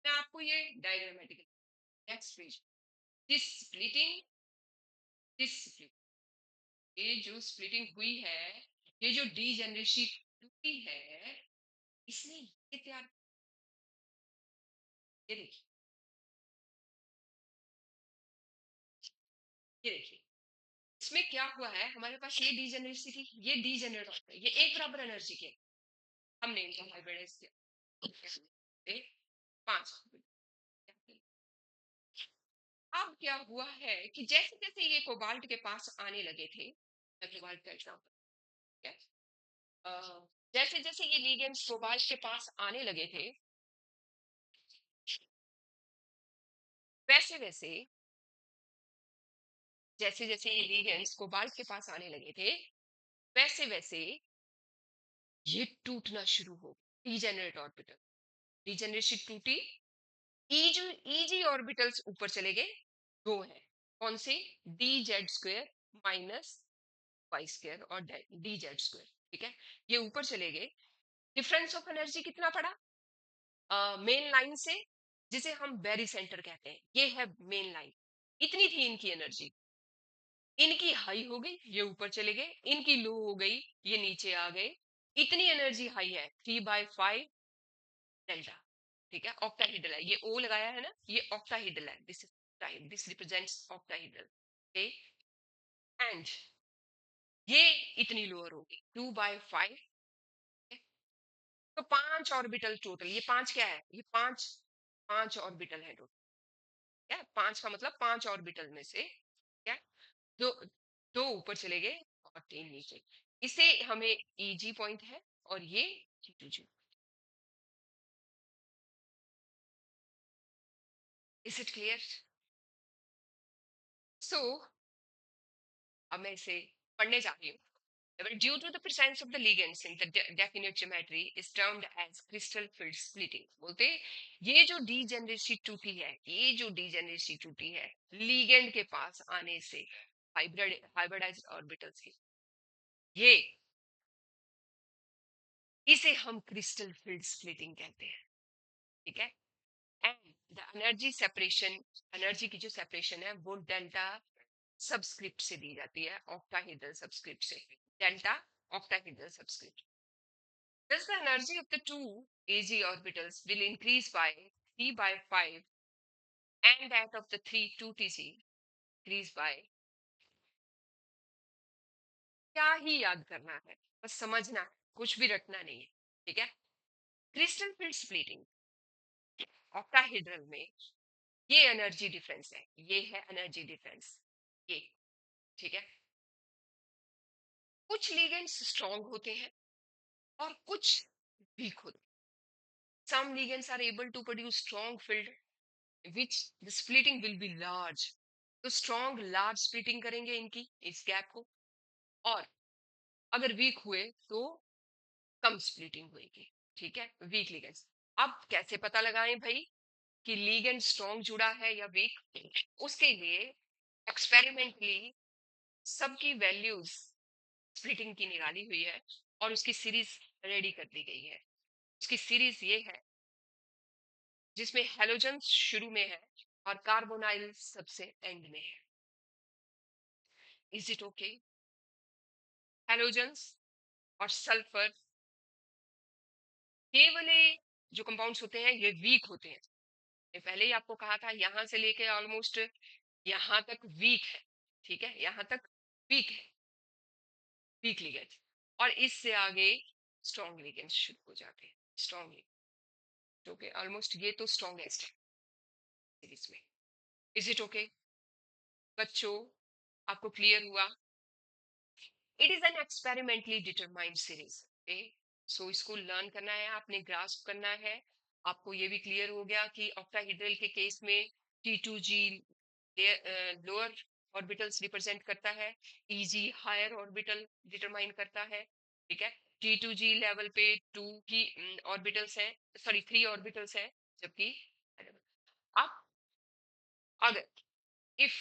A: मैं आपको ये diagrammatically, next page, this splitting, this ये जो स्प्लिटिंग हुई है, ये जो डीजेनरेशन हुई है, इसने ये तैयार, ये देखिए, ये देखिए, इसमें क्या हुआ है, हमारे पास ये डीजेनरेसी थी, ये डीजेनरेट होता है, ये एक बराबर एनर्जी के, हमने इनको हाइब्रिडाइज किया, एक पांच। अब क्या हुआ है कि जैसे जैसे ये कोबाल्ट के पास आने लगे थे, कोबाल्ट का एग्जाम्पल, ठीक है, जैसे जैसे ये लिगेंड्स कोबाल्ट के पास आने लगे थे, वैसे वैसे जैसे जैसे ये लिगेंड्स कोबाल्ट के पास आने लगे थे, वैसे वैसे ये टूटना शुरू हो, डीजेनरेट ऑर्बिटल, डीजेनरेशन टूटी, ईजी ऑर्बिटल्स ऊपर चले गए, दो है, कौन से, D Z square minus Y square और डी जेड स्क्वेयर, ठीक है, ये ऊपर चले गए। डिफरेंस ऑफ एनर्जी कितना पड़ा, मेन लाइन से, जिसे हम बेरी सेंटर कहते हैं, ये है मेन लाइन, इतनी थी इनकी एनर्जी, इनकी हाई हो गई, ये ऊपर चले गए, इनकी लो हो गई, ये नीचे आ गए, इतनी एनर्जी हाई है 3/5 डेल्टा, ठीक है, ऑक्टाहेड्रल है, ये ओ लगाया है ना, ये ऑक्टाहेड्रल है, this represents octahedral, okay, and ये इतनी लोअर होगी 2/5, तो पांच ऑर्बिटल टोटल, ये पांच क्या है, ये पांच, पांच ऑर्बिटल है टोटल, क्या, पांच का मतलब पांच ऑर्बिटल में से, क्या, दो, दो ऊपर चले गए और तीन नीचे, इसे हमें ईजी पॉइंट है, और ये G2G, इज इट क्लियर? सो अब मैं इसे पढ़ने जा रही हूँ। Due to the presence of the ligands in the definite geometry is termed as crystal field splitting, बोलते ये जो डीजेनरेसी टूटी है, ये जो डीजेनरेसी टूटी है लिगेंड के पास आने से, हाइब्रिडाइज्ड ऑर्बिटल्स की, ये, इसे हम क्रिस्टल फील्ड स्प्लिटिंग कहते हैं, ठीक है। And the energy separation, energy की जो सेपरेशन है वो डेल्टा सबस्क्रिप्ट से दी जाती है, ऑक्टाहेड्रल सबस्क्रिप्ट से, delta octahedral subscript. Thus, the energy of the two AG orbitals will increase by 3/5, and that of the three 2TG increase by, क्या ही याद करना है, बस समझना है, कुछ भी रटना नहीं है, ठीक है। क्रिस्टल फील्ड स्प्लिटिंग ऑक्टाहेड्रल में ये एनर्जी डिफरेंस है, ये है एनर्जी डिफरेंस, ये, ठीक है। कुछ लिगेंड्स स्ट्रांग होते हैं और कुछ वीक होते हैं, some ligands are able to produce strong field which the splitting will be large, तो स्ट्रॉन्ग लार्ज स्प्लिटिंग करेंगे इनकी इस गैप को, और अगर वीक हुए तो कम स्प्लिटिंग होगी, ठीक है, वीक लिगेंड्स। अब कैसे पता लगाएं भाई कि लिगेंड स्ट्रॉन्ग जुड़ा है या वीक, उसके लिए एक्सपेरिमेंटली सबकी वैल्यूज स्प्लिटिंग की निकाली हुई है और उसकी सीरीज रेडी कर दी गई है। उसकी सीरीज ये है जिसमें हेलोजन शुरू में है और कार्बोनाइल सबसे एंड में है। Is it okay? हेलोजन्स और सल्फर, ये वाले जो कंपाउंड्स होते हैं ये वीक होते हैं, मैं पहले ही आपको कहा था, यहां से लेके ऑलमोस्ट यहां तक वीक है, ठीक है, यहां तक वीक है, वीक लिगेंड, और इससे आगे स्ट्रॉन्ग लिगेंड शुरू हो जाते हैं, स्ट्रॉन्ग लिगेंड, ओके, ऑलमोस्ट ये तो स्ट्रॉन्गेस्ट है सीरीज में। इज इट ओके बच्चों, आपको क्लियर हुआ? It is an experimentally determined series, okay, so इसको लर्न करना है, आपने ग्रास्प करना है। आपको ये भी क्लियर हो गया कि ऑक्टाहेड्रल के केस में T2G लोअर ऑर्बिटल्स रिप्रेजेंट करता है, EG हायर ऑर्बिटल डिटरमाइन करता है, ठीक है। T2G लेवल पे टू की ऑर्बिटल्स है, सॉरी थ्री ऑर्बिटल्स है, जबकि अब अगर इफ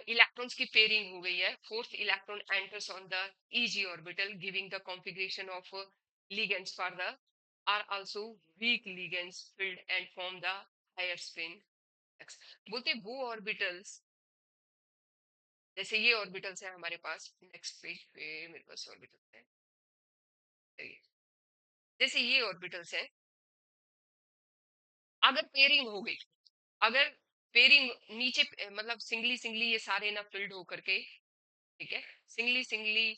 A: इलेक्ट्रॉन्स की पेयरिंग हो गई है, fourth electron enters on the easy orbital giving the configuration of ligands for the are also weak ligands filled and form the higher spin X. बोलते हैं वो ऑर्बिटल्स, जैसे ये ऑर्बिटल्स है हमारे पास, नेक्स्ट पेज पे मेरे पास ऑर्बिटल्स है, जैसे ये ऑर्बिटल्स है, अगर पेयरिंग हो गई, अगर पेयरिंग नीचे मतलब सिंगली सिंगली ये सारे ना फिल्ड हो करके, ठीक है, सिंगली सिंगली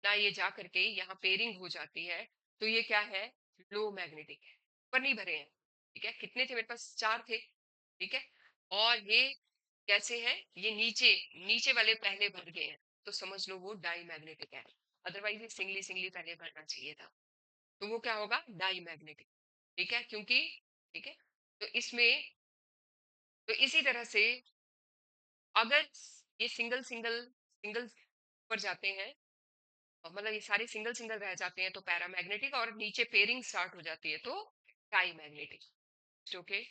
A: ना ये जा करके यहाँ पेयरिंग हो जाती है, तो ये क्या है, लो मैग्नेटिक है, पर नहीं भरे हैं, ठीक है, कितने थे मेरे पास, चार थे, ठीक है, और ये कैसे है, ये नीचे नीचे वाले पहले भर गए हैं, तो समझ लो वो डाई मैग्नेटिक है, अदरवाइज ये सिंगली सिंगली पहले भरना चाहिए था, तो वो क्या होगा, डाई मैग्नेटिक, ठीक है, क्योंकि, ठीक है, तो इसमें, तो इसी तरह से अगर ये सिंगल सिंगल सिंगल पर जाते हैं, मतलब ये सारे सिंगल सिंगल रह जाते हैं तो पैरामैग्नेटिक, और नीचे पेयरिंग स्टार्ट हो जाती है तो डाई मैग्नेटिक, ओके।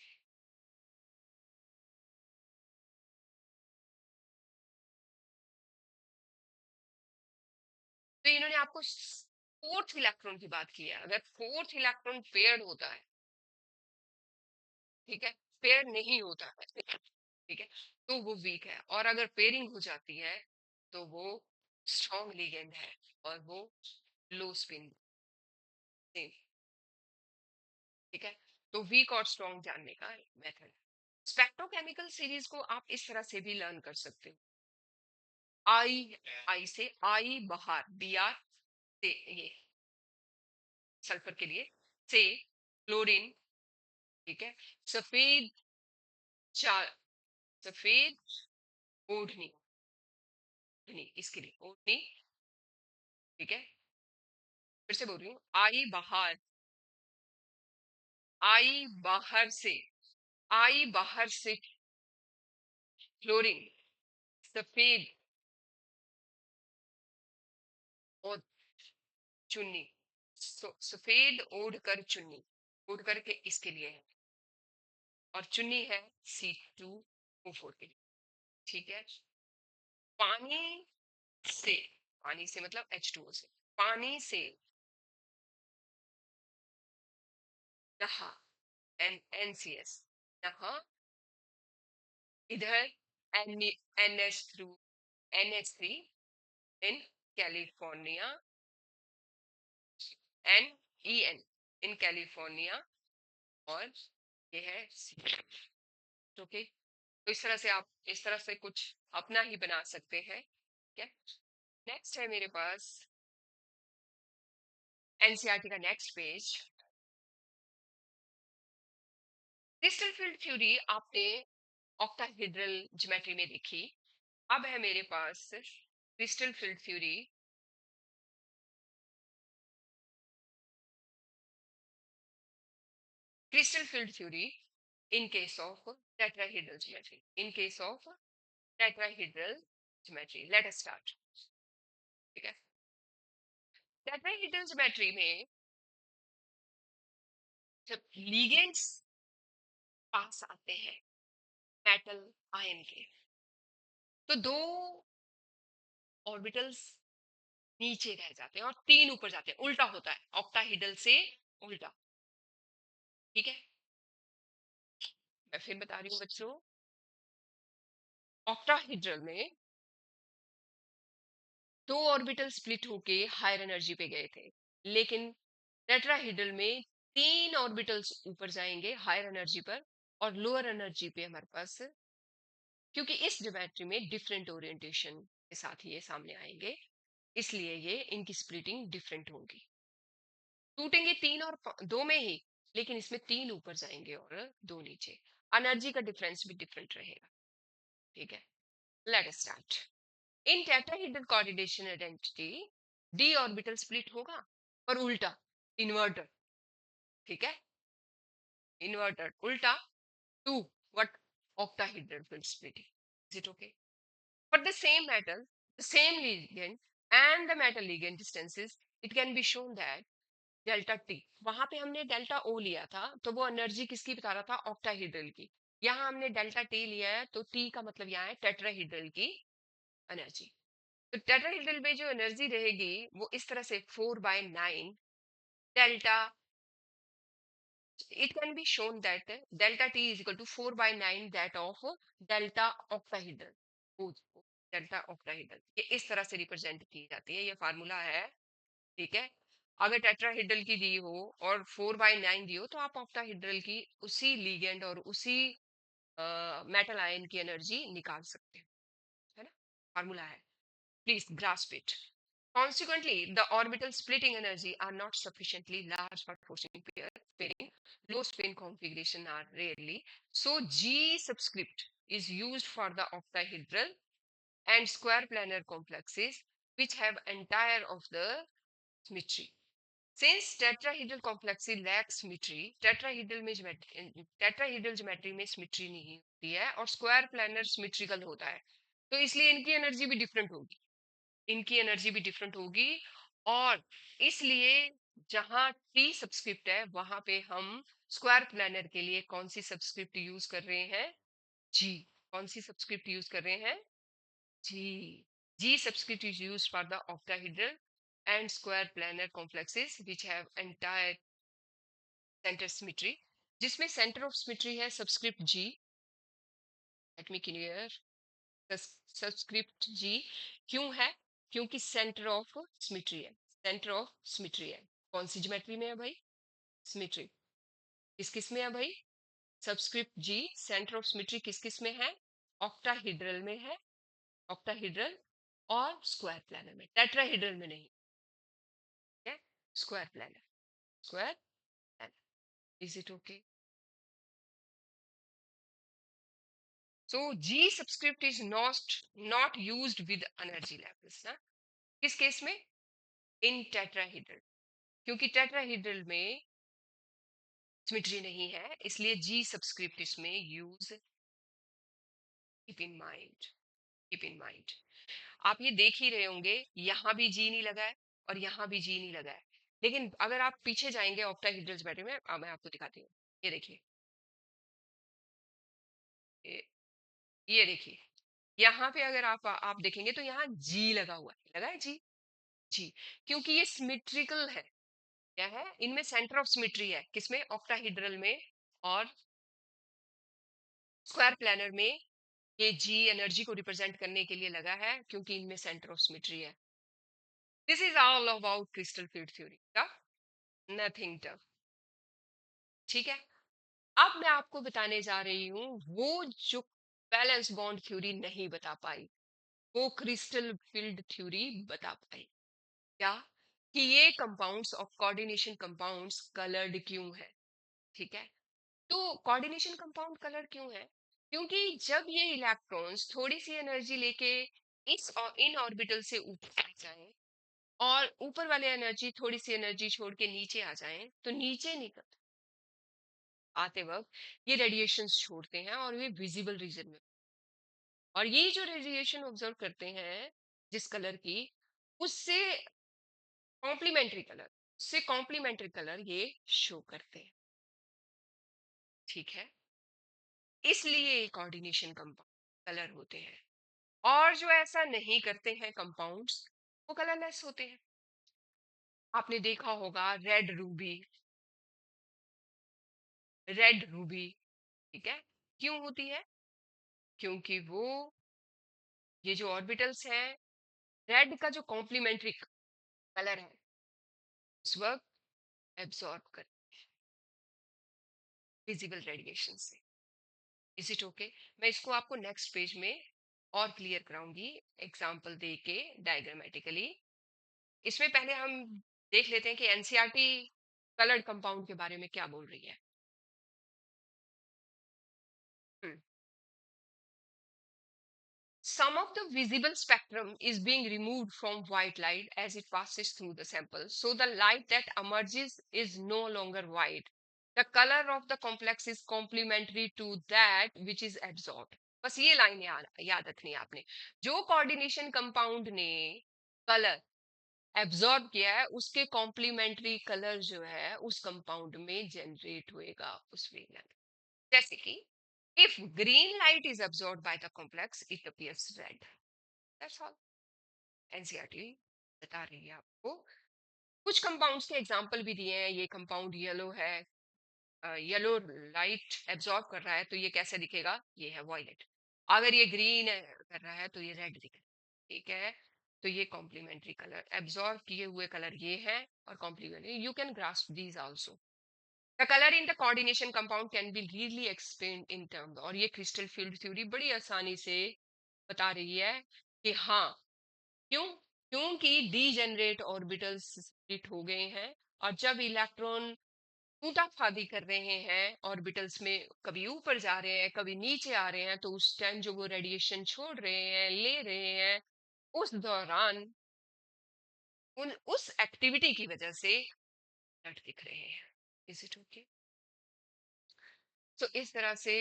A: तो इन्होंने आपको फोर्थ इलेक्ट्रॉन की बात की है, अगर फोर्थ इलेक्ट्रॉन पेयर्ड होता है, ठीक है, पेयर नहीं होता है, ठीक है, तो वो वीक है, और अगर पेयरिंग हो जाती है तो वो स्ट्रॉन्ग लिगेंड है, और वो लो स्पिन, ठीक है, तो वीक और स्ट्रॉन्ग जानने का मेथड, स्पेक्ट्रोकेमिकल सीरीज को आप इस तरह से भी लर्न कर सकते हो, आई, आई से आई बाहर, बी आर से, ये सल्फर के लिए, से क्लोरीन, ठीक है, सफेद चार, सफेद ओढ़नी, ओढ़नी इसके लिए ओढ़नी, ठीक है, फिर से बोल रही हूँ, आई बाहर, आई बाहर से, आई बाहर से क्लोरीन, सफेद और चुन्नी, सफेद ओढ़ कर चुन्नी, ओढ़ करके इसके लिए है, और चुन्नी है C2O4 के लिए, ठीक है, पानी से, पानी से मतलब H2O से, पानी से नहा, NaCS, नहा, इधर NH through NH3 in California, NEN in California, और ये है C, ओके, तो इस तरह से आप इस तरह से कुछ अपना ही बना सकते हैं, क्या, नेक्स्ट है मेरे पास एनसीईआरटी का next page, crystal field theory आपने ऑक्टाहेड्रल ज्योमेट्री में देखी, अब है मेरे पास crystal field theory, crystal field theory in case of tetrahedral geometry, in case of tetrahedral geometry, let us start, ठीक है, tetrahedral geometry में जब ligands पास आते हैं मेटल आयन के, तो दो ऑर्बिटल्स नीचे रह जाते हैं और तीन ऊपर जाते हैं, उल्टा होता है ऑक्टाहेड्रल से उल्टा, ठीक है, मैं फिर बता रही हूँ बच्चों, ऑक्टाहेड्रल में दो ऑर्बिटल स्प्लिट होके हायर एनर्जी पे गए थे, लेकिन टेट्राहेड्रल में तीन ऑर्बिटल्स ऊपर जाएंगे हायर एनर्जी पर, और लोअर एनर्जी पे हमारे पास, क्योंकि इस ज्योमेट्री में डिफरेंट ओरिएंटेशन के साथ ये सामने आएंगे, इसलिए ये इनकी स्प्लिटिंग डिफरेंट होगी, टूटेंगे तीन और दो में ही, लेकिन इसमें तीन ऊपर जाएंगे और दो नीचे, एनर्जी का डिफरेंस भी डिफरेंट रहेगा, ठीक है, लेट अस स्टार्ट, इन tetrahedral coordination identity D orbital split होगा, पर उल्टा, इन्वर्टर, ठीक है, इन्वर्टर उल्टा, to what octahedral field splitting, is it okay, for the same metal, the same ligand and the metal ligand distances, it can be shown that delta T, वहां पे हमने delta ओ लिया था, तो वो एनर्जी किसकी बता रहा था, ऑक्टाहेड्रल की, यहाँ हमने डेल्टा टी लिया है, तो टी का मतलब यहाँ है टेट्राहीड्रल की एनर्जी। तो टेट्राहीड्रल में जो एनर्जी रहेगी वो इस तरह से 4/9 delta, it can be shown that delta t is equal to 4/9 that of delta octahedral, delta octahedral. ये इस तरह से रिप्रेजेंट की जाती है, ये फार्मूला है। ठीक है, अगर टेट्राहेड्रल की दी हो और 4/9 दी हो तो आप ऑक्टाहेड्रल की उसी लीगेंड और उसी मेटल आयन की एनर्जी निकाल सकते हैं, है ना। फार्मूला है, please grasp it. Consequently, the orbital splitting energy are not sufficiently large for forcing pairing. Low spin configuration are rarely. So G subscript is used for the octahedral and square planar complexes which have entire of the symmetry. Since tetrahedral complexes lack symmetry, tetrahedral geometry में symmetry नहीं होती है और square planar symmetrical होता है, तो इसलिए इनकी एनर्जी भी डिफरेंट होगी, इनकी एनर्जी भी डिफरेंट होगी। और इसलिए जहां टी सब्सक्रिप्ट है वहां पे हम स्क्वायर प्लानर के लिए कौन सी सब्सक्रिप्ट यूज कर रहे हैं? जी। कौन सी सब्सक्रिप्ट यूज कर रहे हैं? जी। G subscript is use for the octahedral and square planar complexes which have entire centre symmetry, जिसमें सेंटर ऑफ सिमेट्री है subscript G. Let me clear, subscript G क्यों है? क्योंकि सेंटर ऑफ सिमेट्री है, सेंटर ऑफ सिमेट्री है। कौन सी geometry में है भाई? सिमेट्री। किस किस में है भाई? Subscript G centre of symmetry किस किस में है? ऑक्टाहेड्रल में है, ऑक्टाहेड्रल और स्क्वायर प्लानर में, टेट्राहेड्रल में नहीं है, square planar, square planar. Is it okay? So G subscript is not used with energy levels ना। किस केस में? इन टेट्राहेड्रल, क्योंकि टेट्राहेड्रल में सिमेट्री नहीं है, इसलिए जी सब्सक्रिप्ट इसमें use. Keep in mind, keep in mind. आप ये देख ही रहे होंगे, यहाँ भी जी नहीं लगा है और यहाँ भी जी नहीं लगा है, लेकिन अगर आप पीछे जाएंगे ऑक्टाहेड्रल ज्योमेट्री में, मैं आपको दिखाती हूँ। ये देखिए, ये ये देखिए, यहाँ पे अगर आप देखेंगे तो यहाँ जी लगा हुआ है, लगा है जी। जी, क्योंकि ये सिमेट्रिकल है। क्या है इनमें? सेंटर ऑफ सिमेट्री है, किसमें? ऑक्टाहेड्रल में और स्क्वायर प्लानर में। ये जी एनर्जी को रिप्रेजेंट करने के लिए लगा है क्योंकि इनमें सेंटर ऑफ सिमेट्री है। This is all about crystal field theory का, नथिंग टफ। ठीक है, अब मैं आपको बताने जा रही हूँ वो जो बैलेंस बॉन्ड थ्योरी नहीं बता पाई, वो क्रिस्टल फील्ड थ्योरी बता पाई। क्या? कि ये compounds of coordination compounds coloured क्यों है। ठीक है, तो कोऑर्डिनेशन कंपाउंड कलर क्यों है? क्योंकि जब ये इलेक्ट्रॉन्स थोड़ी सी एनर्जी लेके इस इन ऑर्बिटल से ऊपर आ जाएं और ऊपर वाले एनर्जी थोड़ी सी एनर्जी छोड़ के नीचे आ जाएं, तो नीचे निकल आते वक्त ये रेडिएशंस छोड़ते हैं और ये विजिबल रीजन में, और ये जो रेडिएशन ऑब्जर्व करते हैं जिस कलर की, उससे कॉम्प्लीमेंट्री कलर, उससे कॉम्प्लीमेंट्री कलर ये शो करते हैं। ठीक है, इसलिए कोऑर्डिनेशन कंपाउंड कलर होते हैं, और जो ऐसा नहीं करते हैं कंपाउंड्स, वो कलरलेस होते हैं। आपने देखा होगा रेड रूबी, रेड रूबी। ठीक है, क्यों होती है? क्योंकि वो ये जो ऑर्बिटल्स हैं, रेड का जो कॉम्प्लीमेंट्री कलर है उस वक्त एब्सॉर्ब कर विजिबल रेडिएशन से। Is it okay? मैं इसको आपको नेक्स्ट पेज में और क्लियर कराऊंगी एग्जांपल दे के डायग्रामेटिकली। इसमें पहले हम देख लेते हैं कि एनसीईआरटी कलर्ड कंपाउंड के बारे में क्या बोल रही है। हम्म, some of the visible spectrum is being removed from white light as it passes through the sample. So the light that emerges is no longer white. The color of the complex is complementary to that which is absorbed. बस ये line याद रखनी है आपने। जो coordination compound ने colour absorb किया है उसके कॉम्प्लीमेंट्री कलर जो है उस कंपाउंड में जनरेट होएगा उस वेवलेंथ। जैसे कि If green light is absorbed by the complex, it appears red. That's all. NCERT बता रही है आपको। कुछ कंपाउंड्स के एग्जांपल भी दिए हैं। ये कंपाउंड येलो है, येलो लाइट एब्जॉर्ब कर रहा है तो ये कैसे दिखेगा, ये है वॉयलेट। अगर ये ग्रीन कर रहा है तो ये रेड दिखेगा। ठीक है, तो ये कॉम्प्लीमेंट्री कलर एब्जॉर्ब किए हुए कलर ये है, और complementary you can grasp these also. The colour in the coordination compound can be readily explain in term, और ये क्रिस्टल फील्ड थ्योरी बड़ी आसानी से बता रही है कि हाँ, क्यों, क्योंकि डीजेनरेट ऑर्बिटल्स स्प्लिट हो गए हैं, और जब इलेक्ट्रॉन फादी कर रहे हैं ऑर्बिटल्स में, कभी ऊपर जा रहे हैं कभी नीचे आ रहे हैं, तो उस टाइम जो वो रेडिएशन छोड़ रहे हैं ले रहे हैं, उस दौरान उन उस एक्टिविटी की वजह से ब्लड दिख रहे हैं। Is it okay? तो इस तरह से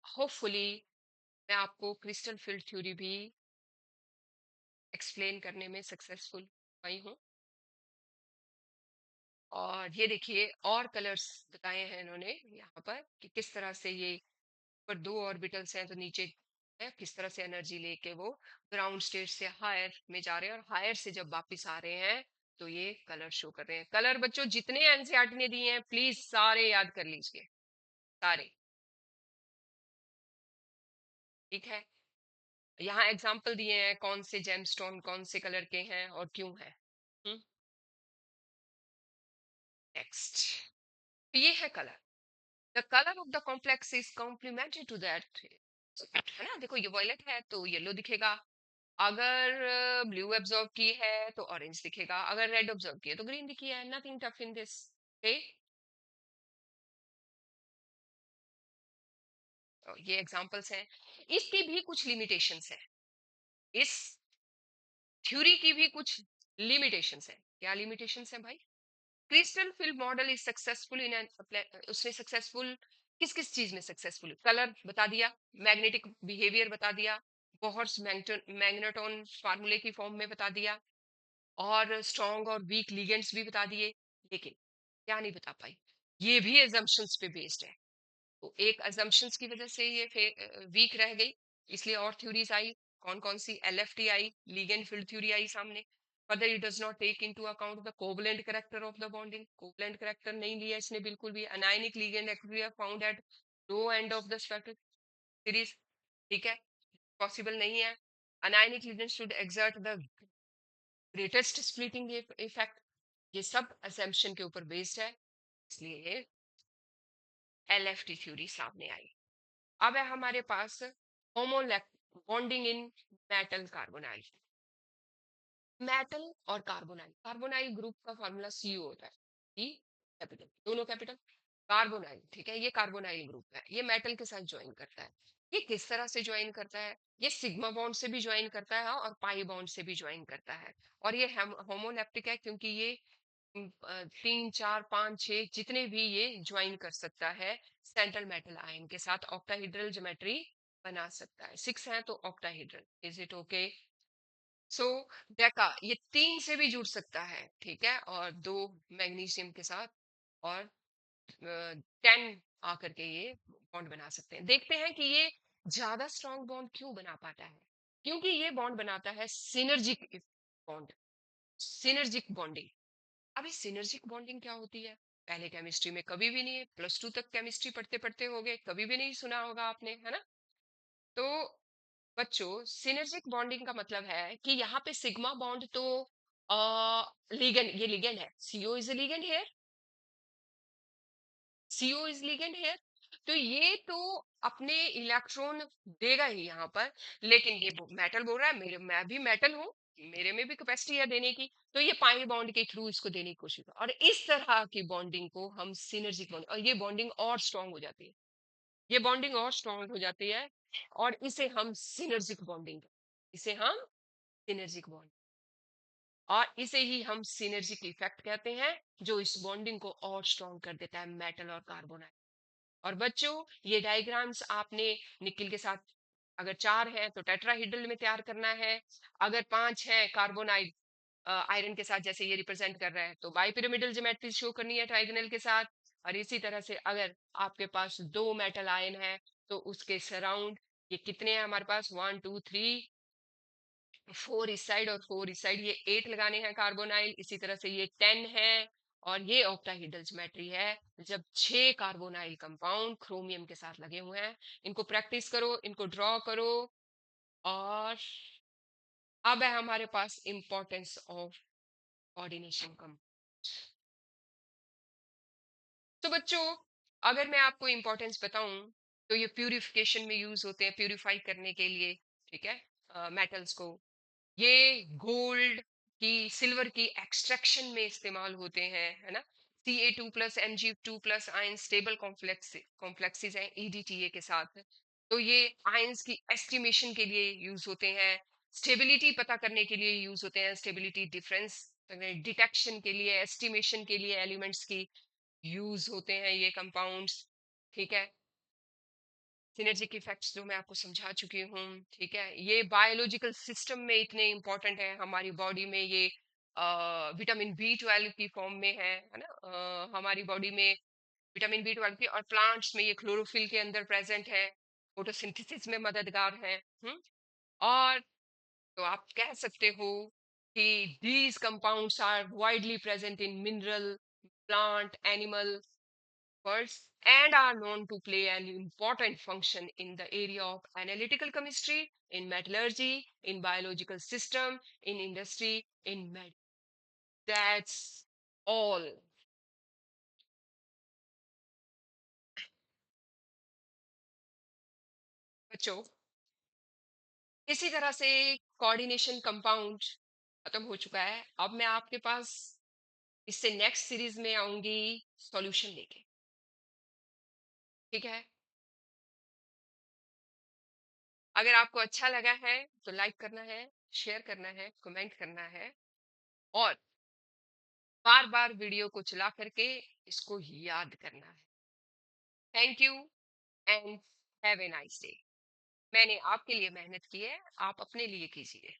A: होपफुली मैं आपको क्रिस्टल फील्ड थ्योरी भी एक्सप्लेन करने में सक्सेसफुल आई हूँ। और ये देखिए और कलर्स बताए हैं इन्होंने यहाँ पर कि किस तरह से ये पर दो ऑर्बिटल्स हैं तो नीचे है, किस तरह से एनर्जी लेके वो ग्राउंड स्टेट से हायर में जा रहे हैं, और हायर से जब वापस आ रहे हैं तो ये कलर शो कर रहे हैं। कलर बच्चों जितने एनसीईआरटी ने दिए हैं प्लीज सारे याद कर लीजिए, सारे। ठीक है, यहाँ एग्जाम्पल दिए हैं कौन से जेमस्टोन कौन से कलर के हैं और क्यों है। नेक्स्ट, ये है colour. The colour of the complex is complementary to that, है ना। देखो ये वॉयलेट है तो येलो दिखेगा, अगर ब्लू एब्जॉर्ब की है तो ऑरेंज दिखेगा, अगर रेड ऑब्जर्व की है तो ग्रीन दिखी है। Nothing tough in this. Okay, ये एग्जांपल्स हैं। इसकी भी कुछ लिमिटेशंस हैं, इस थ्योरी की भी कुछ लिमिटेशंस हैं। क्या लिमिटेशंस हैं भाई? Crystal field model is successful in उसने सक्सेसफुल किस किस चीज में सक्सेसफुल, कलर बता दिया, मैग्नेटिक बिहेवियर बता दिया, बोहर्स मैग्नेटॉन फार्मूले की फॉर्म में बता दिया, और स्ट्रॉन्ग और वीक लिगेंड्स भी बता दिए। लेकिन क्या नहीं बता पाई, ये भी एजम्पशंस पे बेस्ड है। तो एक एजम्पशंस की वजह से ये वीक रह गई, इसलिए और थ्योरीज आई। कौन कौन सी? एलएफटी आई, लिगेंड फील्ड थ्योरी आई सामने। Further it does not take into account the covalent character of the bonding, covalent character नहीं लिया इसने बिल्कुल भी। Anionic ligand activity found at low end of the spectrum series. ठीक है, पॉसिबल नहीं है। Anionic ligand should exert the greatest splitting effect. ये सब असेम्पशन के ऊपर बेस्ड है, इसलिए ये एलएफटी थ्योरी सामने आई। अब है हमारे पास bonding in metal carbonyl. Metal और कार्बोनाइल, कार्बोनाइल ग्रुप का फॉर्मूला सीओ होता है, ई कैपिटल, दोनों कैपिटल। कार्बोनाइल, ठीक है, ये कार्बोनाइल ग्रुप है, ये मेटल के साथ ज्वाइन करता है। ये किस तरह से ज्वाइन करता है? ये सिग्मा बॉन्ड से भी ज्वाइन करता है और पाई बॉन्ड से भी ज्वाइन करता है। और ये होमोलेप्टिक है क्योंकि ये 3 4 5 6 जितने भी ये ज्वाइन कर सकता है सेंट्रल मेटल आयन के साथ, ऑक्टाहेड्रल ज्योमेट्री बना सकता है। 6 है तो octahedral. Is it okay? So डेका ये 3 से भी जुड़ सकता है, ठीक है, और 2 मैग्नीशियम के साथ, और 10 आकर के ये बॉन्ड बना सकते हैं। देखते हैं कि ये ज्यादा स्ट्रॉन्ग बॉन्ड क्यों बना पाता है। क्योंकि ये बॉन्ड बनाता है सिनर्जिक बॉन्ड, सिनर्जिक बॉन्डिंग। अभी सिनर्जिक बॉन्डिंग क्या होती है? पहले केमिस्ट्री में कभी भी नहीं है, +2 तक केमिस्ट्री पढ़ते पढ़ते हो गए, कभी भी नहीं सुना होगा आपने, है ना। तो बच्चों, सिनर्जिक बॉन्डिंग का मतलब है कि यहाँ पे सिग्मा बॉन्ड तो लीगेंड, ये लीगेंड है, CO is ligand here, CO is ligand here. तो ये तो अपने इलेक्ट्रॉन देगा ही यहाँ पर, लेकिन ये मेटल बोल रहा है मेरे, मैं भी मेटल हूँ, मेरे में भी कैपेसिटी है देने की, तो ये पाई बॉन्ड के थ्रू इसको देने की कोशिश कर, और इस तरह की बॉन्डिंग को हम सिनर्जिक बॉन्डिंग, और ये बॉन्डिंग और स्ट्रांग हो जाती है, ये बॉन्डिंग और स्ट्रांग हो जाती है, और इसे हम सिनर्जिक बॉन्डिंग, इसे हम सिनर्जिक बॉन्ड, और इसे ही हम सिनर्जिक इफेक्ट कहते हैं, जो इस बॉन्डिंग को और स्ट्रांग कर देता है मेटल और कार्बोनाइल। और बच्चों, ये डायग्राम्स आपने निकिल के साथ, अगर 4 है तो टेट्राहीड्रल में तैयार करना है, अगर 5 है कार्बोनाइल आयरन के साथ जैसे ये रिप्रेजेंट कर रहा है तो बाई पिरामिडल ज्योमेट्री शो करनी है ट्राइगोनल के साथ। और इसी तरह से अगर आपके पास 2 मेटल आयन है तो उसके सराउंड ये कितने हैं हमारे पास, 1 2 3 4 इस साइड और 4 इस साइड, ये 8 लगाने हैं कार्बोनाइल। इसी तरह से ये 10 है और ये ऑक्टाहीड्रल ज्योमेट्री है जब 6 कार्बोनाइल कंपाउंड क्रोमियम के साथ लगे हुए हैं। इनको प्रैक्टिस करो, इनको ड्रॉ करो। और अब है हमारे पास इंपॉर्टेंस ऑफ कोऑर्डिनेशन कम। तो बच्चों, अगर मैं आपको इंपॉर्टेंस बताऊं तो ये प्यूरिफिकेशन में यूज होते हैं, प्यूरिफाई करने के लिए, ठीक है, मेटल्स को। ये गोल्ड की, सिल्वर की एक्सट्रैक्शन में इस्तेमाल होते हैं, है ना। Ca2+Mg2+ आयन स्टेबल कॉम्प्लेक्सेस हैं EDTA के साथ। तो ये आयंस की एस्टिमेशन के लिए यूज होते हैं, स्टेबिलिटी पता करने के लिए यूज होते हैं, स्टेबिलिटी डिफरेंस डिटेक्शन के लिए, एस्टिमेशन के लिए एलिमेंट्स की यूज होते हैं ये कंपाउंड्स। ठीक है, सिनर्जिक इफेक्ट्स जो मैं आपको समझा चुकी हूँ। ठीक है, ये बायोलॉजिकल सिस्टम में इतने इंपॉर्टेंट है हमारी बॉडी में। ये विटामिन B12 की फॉर्म में है ना, हमारी बॉडी में विटामिन B12 की, और प्लांट्स में ये क्लोरोफिल के अंदर प्रेजेंट है, फोटोसिंथेसिस में मददगार है। और तो आप कह सकते हो कि these compounds are widely present in mineral, plant, animal words, and are known to play an important function in the area of analytical chemistry, in metallurgy, in biological system, in industry, in med. That's all. बच्चों, इसी तरह से coordination compound खत्म हो चुका है। अब मैं आपके पास इससे नेक्स्ट सीरीज में आऊंगी सॉल्यूशन लेके। ठीक है, अगर आपको अच्छा लगा है तो लाइक करना है, शेयर करना है, कमेंट करना है, और बार बार वीडियो को चला करके इसको याद करना है। Thank you and have a nice day. मैंने आपके लिए मेहनत की है, आप अपने लिए कीजिए।